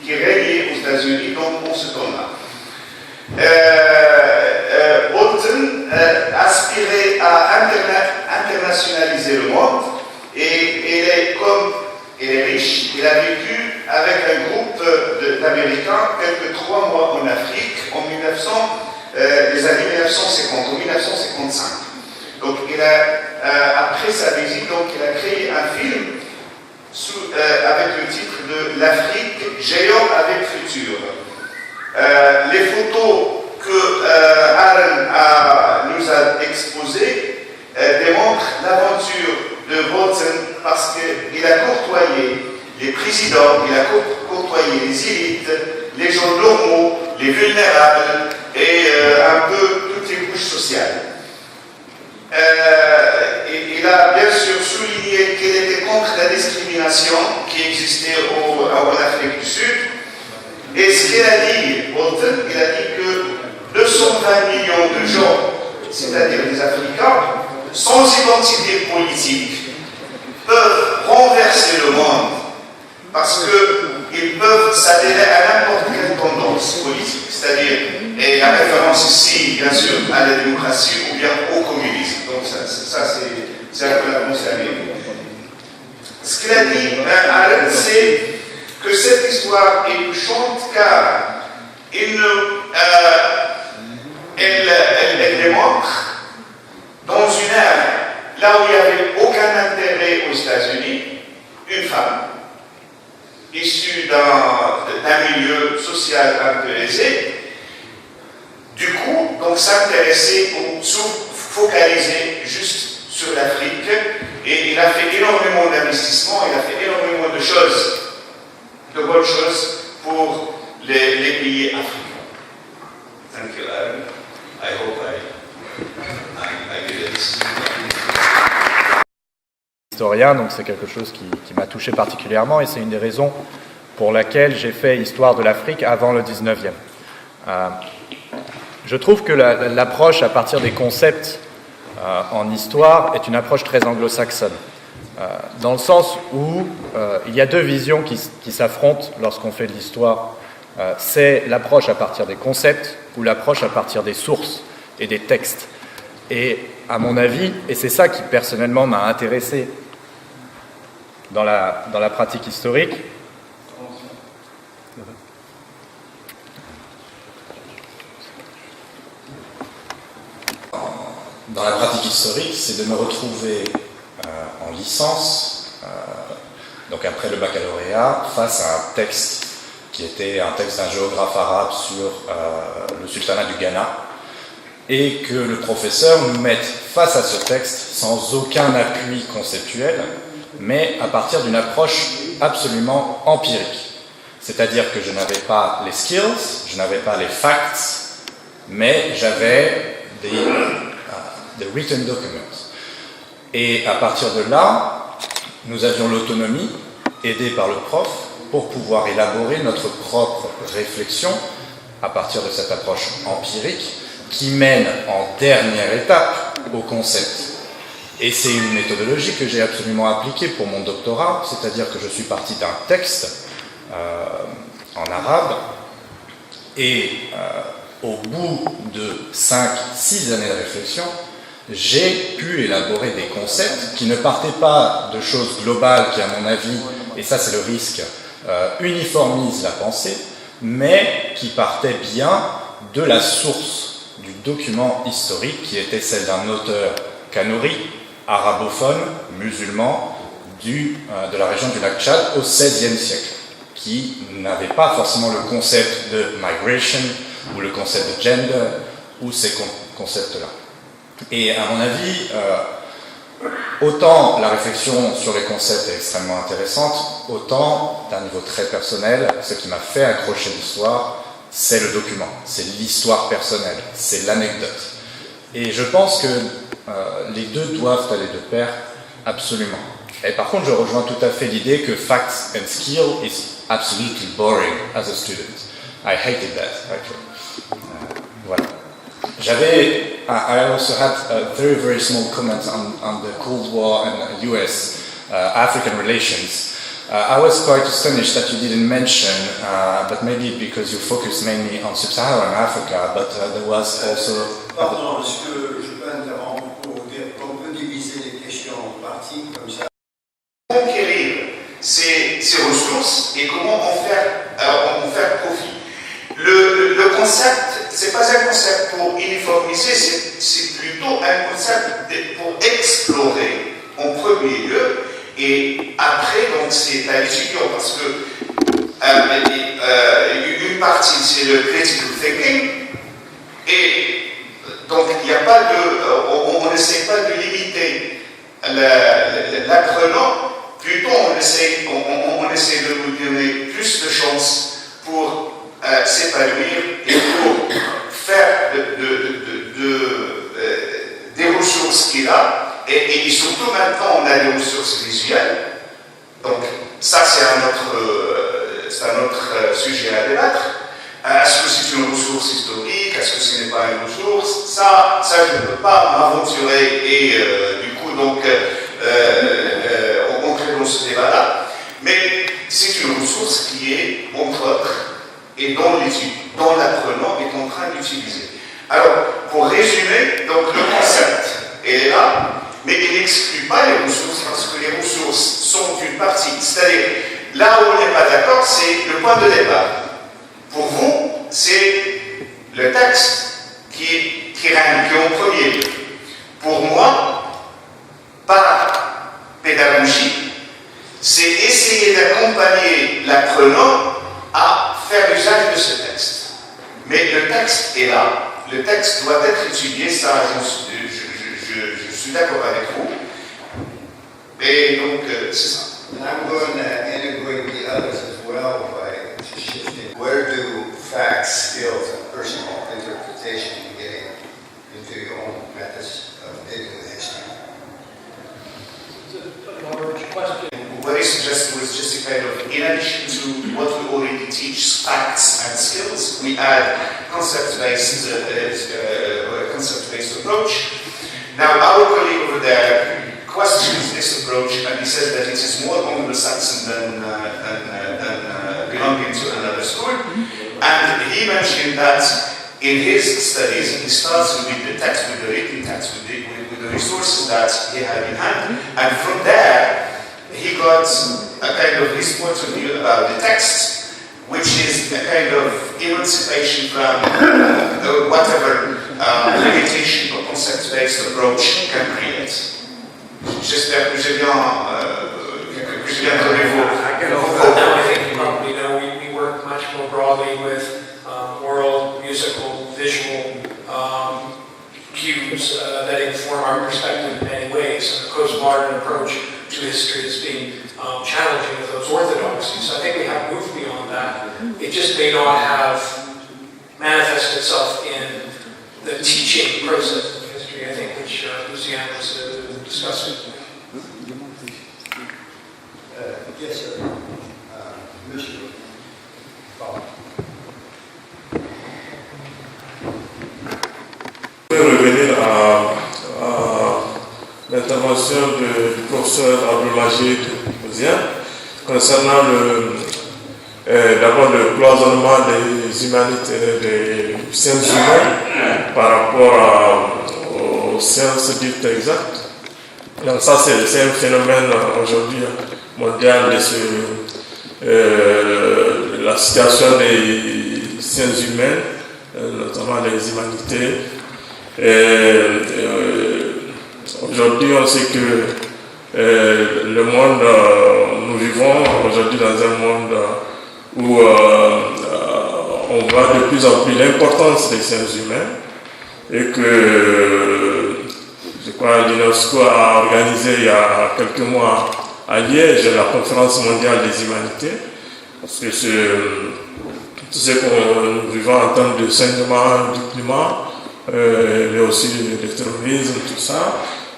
qui régnait aux États-Unis dans ce temps-là. Bolton aspirait à internationaliser le monde et comme il est riche, il a vécu avec un groupe d'Américains quelques 3 mois en Afrique en les années 1950, en 1955. Donc après sa visite, donc, il a créé un film avec le titre de l'Afrique géant avec futur. Les photos que Aaron nous a exposées démontrent l'aventure de Bolton parce qu'il a côtoyé les présidents, il a côtoyé les élites, les gens normaux, les vulnérables et un peu toutes les couches sociales. Il a bien sûr souligné qu'il était contre la discrimination qui existait en Afrique du Sud. Et ce qu'il a dit, Bolton, il a dit que 220 millions de gens, c'est-à-dire des Africains, sans identité politique, peuvent renverser le monde parce qu'ils peuvent s'adhérer à n'importe quelle tendance politique. C'est-à-dire, et la référence ici, bien sûr, à la démocratie ou bien au communisme. Donc ça c'est un peu la pensée américaine. Ce qu'il a dit, Aaron, c'est que cette histoire est touchante car elle démontre dans une ère là où il n'y avait aucun intérêt aux États-Unis, une femme issue d'un milieu social un peu aisé, du coup, donc s'intéresser ou se focaliser juste sur l'Afrique, et il a fait énormément d'investissements, il a fait énormément de choses, de bonnes choses pour les pays africains. Thank you, Aaron. I hope I did it. Historien, donc c'est quelque chose qui m'a touché particulièrement et c'est une des raisons pour laquelle j'ai fait Histoire de l'Afrique avant le 19e. Je trouve que l'approche à partir des concepts en histoire est une approche très anglo-saxonne, dans le sens où il y a 2 visions qui s'affrontent lorsqu'on fait de l'histoire. C'est l'approche à partir des concepts ou l'approche à partir des sources et des textes. Et à mon avis, et c'est ça qui personnellement m'a intéressé dans la pratique historique, c'est de me retrouver en licence, donc après le baccalauréat, face à un texte qui était un texte d'un géographe arabe sur le sultanat du Ghana, et que le professeur nous mette face à ce texte sans aucun appui conceptuel, mais à partir d'une approche absolument empirique. C'est-à-dire que je n'avais pas les skills, je n'avais pas les facts, mais j'avais des written documents. Et à partir de là, nous avions l'autonomie, aidée par le prof, pour pouvoir élaborer notre propre réflexion à partir de cette approche empirique qui mène en dernière étape au concept. Et c'est une méthodologie que j'ai absolument appliquée pour mon doctorat, c'est-à-dire que je suis parti d'un texte en arabe Et au bout de 5-6 années de réflexion, j'ai pu élaborer des concepts qui ne partaient pas de choses globales qui, à mon avis, et ça c'est le risque, uniformisent la pensée, mais qui partaient bien de la source du document historique qui était celle d'un auteur kanuri, arabophone, musulman, de la région du lac Tchad au XVIe siècle, qui n'avait pas forcément le concept de migration ou le concept de gender ou ces concepts-là. Et à mon avis, autant la réflexion sur les concepts est extrêmement intéressante, autant d'un niveau très personnel, ce qui m'a fait accrocher l'histoire, c'est le document, c'est l'histoire personnelle, c'est l'anecdote. Et je pense que les deux doivent aller de pair absolument. Et par contre, je rejoins tout à fait l'idée que facts and skill is absolutely boring as a student. I hated that, actually. Voilà. I also had a very, very small comment on the Cold War and US African relations. I was quite astonished that you didn't mention, but maybe because you focused mainly on Sub-Saharan Africa, but there was also... Pardon, est-ce que je peux interrompre pour dire qu'on peut diviser les questions en parties comme ça? Conquérir ces ressources et comment en faire profit. Le concept, c'est pas un concept pour uniformiser, c'est plutôt un concept pour explorer en premier lieu, et après, donc c'est à l'étudiant, parce que une partie c'est le critical thinking, et donc il n'y a pas on n'essaie pas de limiter l'apprenant. Plutôt, on essaie de lui donner plus de chances pour s'épanouir et pour faire des ressources qu'il a. Et surtout, maintenant, on a des ressources visuelles. Donc, ça, c'est un autre sujet à débattre. Est-ce que c'est une ressource historique? Est-ce que ce n'est pas une ressource? Ça, je ne peux pas m'aventurer. Et du coup, donc... dans ce débat-là, mais c'est une ressource qui est, entre autres, et dont l'apprenant est en train d'utiliser. Alors, pour résumer, donc le concept est là, mais il n'exclut pas les ressources, parce que les ressources sont une partie. C'est-à-dire, là où on n'est pas d'accord, c'est le point de départ. Pour vous, c'est le texte qui règne en premier lieu. Pour moi, par pédagogie, c'est essayer d'accompagner l'apprenant à faire usage de ce texte. Mais le texte est là, le texte doit être étudié, ça je suis d'accord avec vous. Et donc, c'est ça. And I'm going to integrate the others as well by shifting. Where do facts, skills, and personal interpretation get into your own methods of digging the history? What I suggested was just a kind of, in addition to what we already teach, facts and skills, we add concept-based approach. Now, our colleague over there questions this approach, and he says that it is more Anglo-Saxon than belonging to another school. And he mentioned that in his studies, he starts with the text, with the written text, with the resources that he had in hand, and from there, he got a kind of his point of view about the text, which is a kind of emancipation from whatever limitation or concept-based approach can create. J'espère que j'ai bien donné vos... I think probably we work much more broadly with oral, musical, visual cues that inform our perspective in many ways. And the postmodern approach to history is being challenging with those orthodoxies. So I think we have moved beyond that. It just may not have manifested itself in the teaching process of history, I think, which Lucian was discussing. Yes, sir. Monsieur. Je vais revenir à l'intervention du professeur Abdoulmajid Ouzien concernant d'abord le cloisonnement des humanités, des sciences humaines par rapport aux sciences dites exactes. Donc ça c'est un phénomène aujourd'hui mondial de la situation des sciences humaines, notamment les humanités. Aujourd'hui on sait que le monde, nous vivons aujourd'hui dans un monde où on voit de plus en plus l'importance des sciences humaines et que je crois l'UNESCO a organisé il y a quelques mois à Liège la conférence mondiale des humanités, parce que tout ce que nous vivons en termes de changement du climat, mais aussi le terrorisme, tout ça,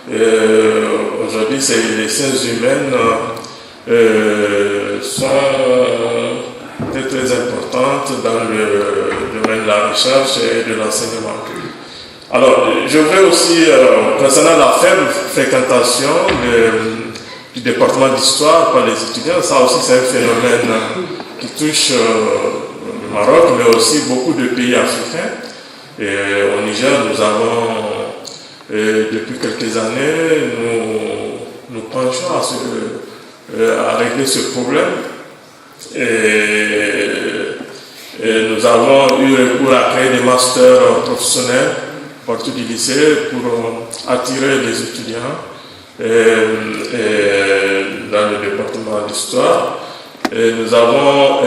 aujourd'hui les sciences humaines sont très très importantes dans le domaine de la recherche et de l'enseignement. Alors, je voudrais aussi, concernant la faible fréquentation du département d'histoire par les étudiants, ça aussi c'est un phénomène qui touche le Maroc, mais aussi beaucoup de pays africains. Et au Niger, nous avons, depuis quelques années, nous penchons à régler ce problème. Et nous avons eu recours à créer des masters professionnels partout du lycée pour attirer les étudiants dans le département d'histoire. Nous avons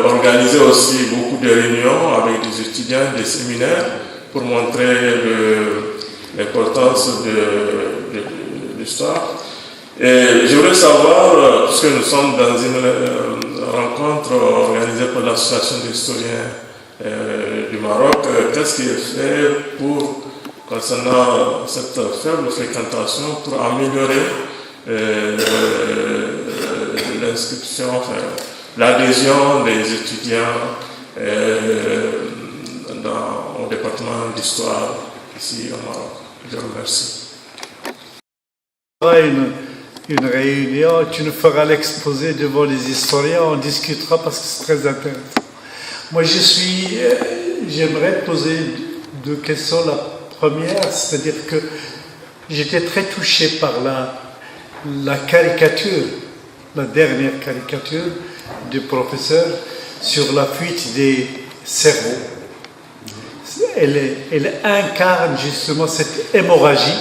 organisé aussi beaucoup de réunions avec des étudiants, des séminaires pour montrer l'importance de l'histoire. Et je voudrais savoir, puisque nous sommes dans une rencontre organisée par l'Association d'historiens du Maroc, qu'est-ce qui est fait concernant cette faible fréquentation pour améliorer l'inscription, l'adhésion des étudiants au département d'histoire ici au Maroc. Je vous remercie. Une réunion, tu nous feras l'exposé devant les historiens, on discutera parce que c'est très intéressant. Moi j'aimerais poser deux questions. La première, c'est-à-dire que j'étais très touché par la caricature, la dernière caricature du professeur sur la fuite des cerveaux. Elle incarne justement cette hémorragie.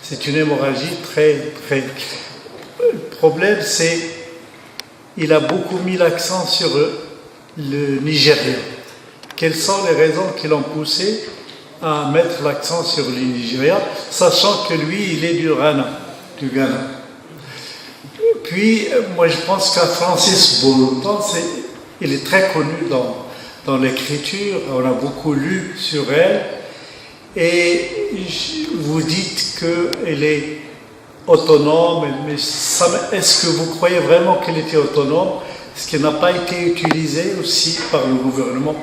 C'est une hémorragie très... Le problème, c'est qu'il a beaucoup mis l'accent sur le Nigeria. Quelles sont les raisons qui l'ont poussé à mettre l'accent sur le Nigeria, sachant que lui, il est du Ghana. Puis, moi, je pense qu'à Francis Bolotan, il est très connu dans l'écriture, on a beaucoup lu sur elle, et vous dites qu'elle est autonome, mais est-ce que vous croyez vraiment qu'elle était autonome? Est-ce qu'elle n'a pas été utilisée aussi par le gouvernement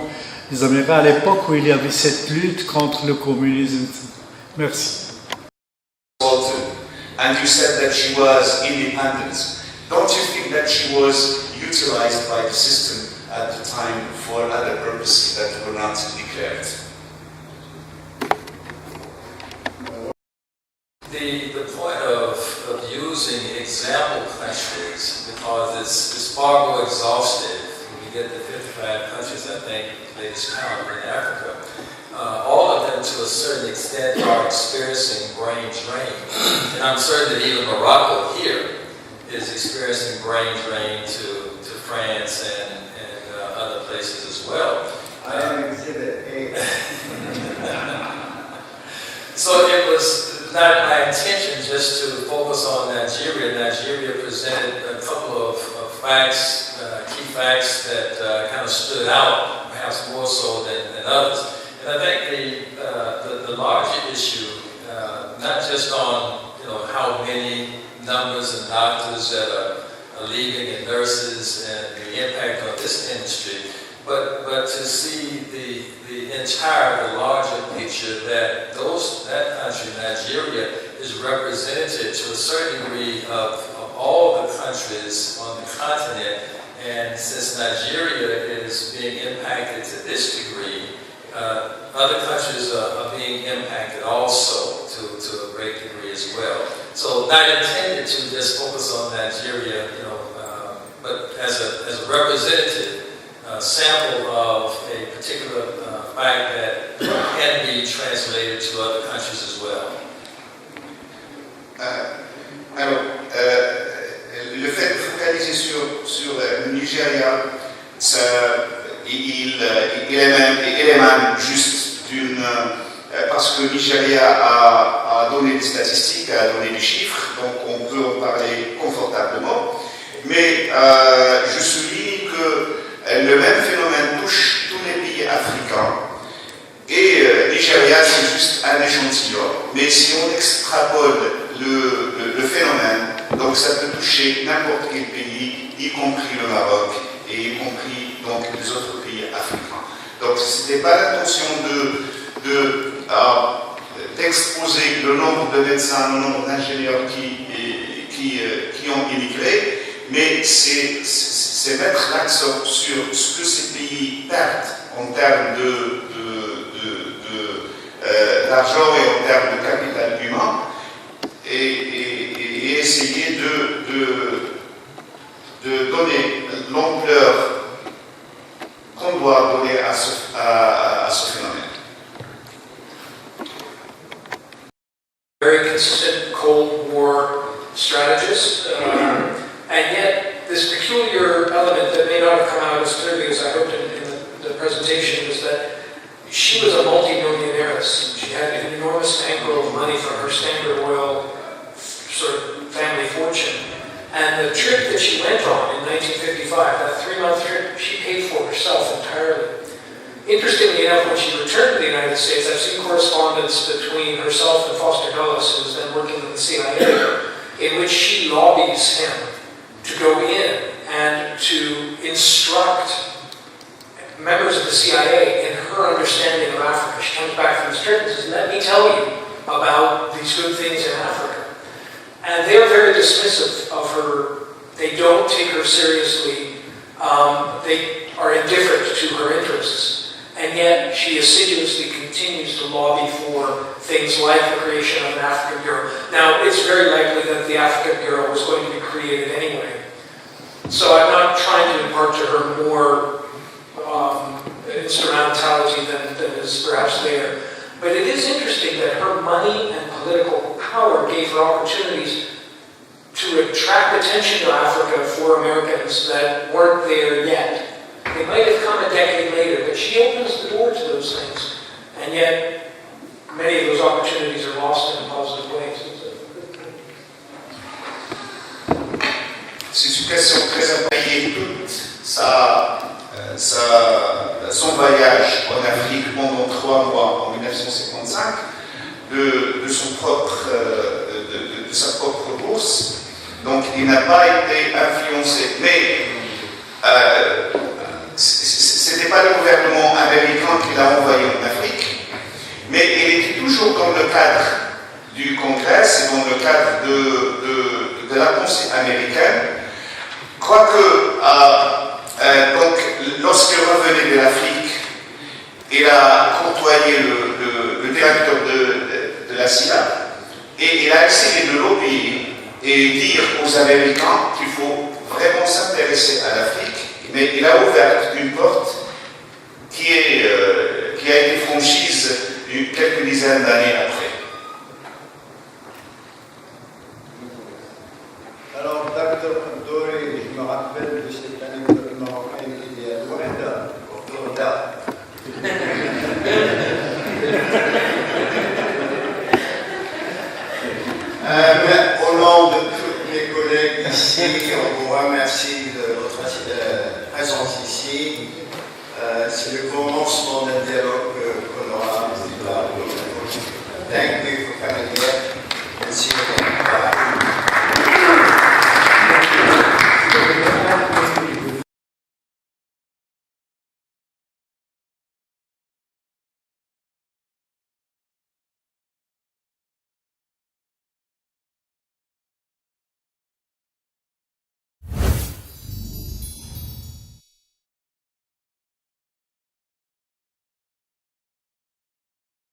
des Américains à l'époque où il y avait cette lutte contre le communisme? Merci. And you said that she was independent. Don't you think that she was utilized by the system at the time for other purposes that were not declared? The point of using example countries, because it's far more exhaustive when we get to 55 countries, I think, latest count in Africa. All of them, to a certain extent, are experiencing brain drain. And I'm certain that even Morocco here is experiencing brain drain to France and other places as well. I am Exhibit A. So it was not my intention just to focus on Nigeria. Nigeria presented a couple of facts, key facts that kind of stood out, perhaps more so than others. And I think the larger issue, not just on how many numbers and doctors that are leaving and nurses and the impact on this industry, but to see the larger picture that that country, Nigeria, is represented to a certain degree of all the countries on the continent, And since Nigeria is being impacted to this degree, other countries are being impacted also to a great degree as well. So not intended to just focus on Nigeria, but as a representative sample of a particular fact that can be translated to other countries as well. Alors, le fait de focaliser sur le Nigeria, il émane juste d'une... parce que le Nigeria a donné des statistiques, a donné des chiffres, donc on peut en parler confortablement. Mais je souligne que le même phénomène touche tous les pays africains. Et Nigeria, c'est juste un échantillon. Mais si on extrapole le phénomène, donc ça peut toucher n'importe quel pays, y compris le Maroc et y compris donc les autres pays africains. Donc ce n'était pas l'intention d'exposer le nombre de médecins, le nombre d'ingénieurs qui ont immigré, mais c'est mettre l'accent sur ce que ces pays perdent en termes d'argent et en termes de capital humain, et essayer de donner l'ampleur qu'on doit donner à ce phénomène. Very consistent Cold War strategist, and yet this peculiar element that may not have come out as clearly as I hoped in the presentation was that she was a multi-millionairess. She had an enormous bankroll of money from her Standard Oil sort of family fortune. And the trip that she went on in 1955, that 3-month trip, she paid for herself entirely. Interestingly enough, when she returned to the United States, I've seen correspondence between herself and Foster Dulles, who was then working in the CIA, in which she lobbies him to go in and to instruct members of the CIA in her understanding of Africa. She comes back from this trip and says, let me tell you about these good things in Africa. And they're very dismissive of her. They don't take her seriously. They are indifferent to her interests. And yet she assiduously continues to lobby for things like the creation of an African Bureau. Now, it's very likely that the African Bureau was going to be created anyway. So I'm not trying to impart to her more instrumentality than is perhaps there. But it is interesting that her money and political power gave her opportunities to attract attention to Africa for Americans that weren't there yet. They might have come a decade later, but she opens the door to those things. And yet, many of those opportunities are lost in positive ways. C'est une question très appréciée. Toute son voyage en Afrique pendant 3 mois en 1955, de sa propre bourse. Donc il n'a pas été influencé. Mais ce n'était pas le gouvernement américain qui l'a envoyé en Afrique, mais il était toujours dans le cadre du Congrès, c'est dans le cadre de la pensée américaine. Quoique, donc, lorsqu'il revenait de l'Afrique, il a côtoyé le directeur de la CIA et il a essayé de lobbyer et dire aux Américains qu'il faut vraiment s'intéresser à l'Afrique, mais il a ouvert une porte qui a été franchise quelques dizaines d'années après. Alors, Dr. Doré, je me rappelle de cette anecdote marocaine qu'il y a Mائدة au Canada. Au nom de tous mes collègues ici, on vous remercie de votre présence ici. C'est le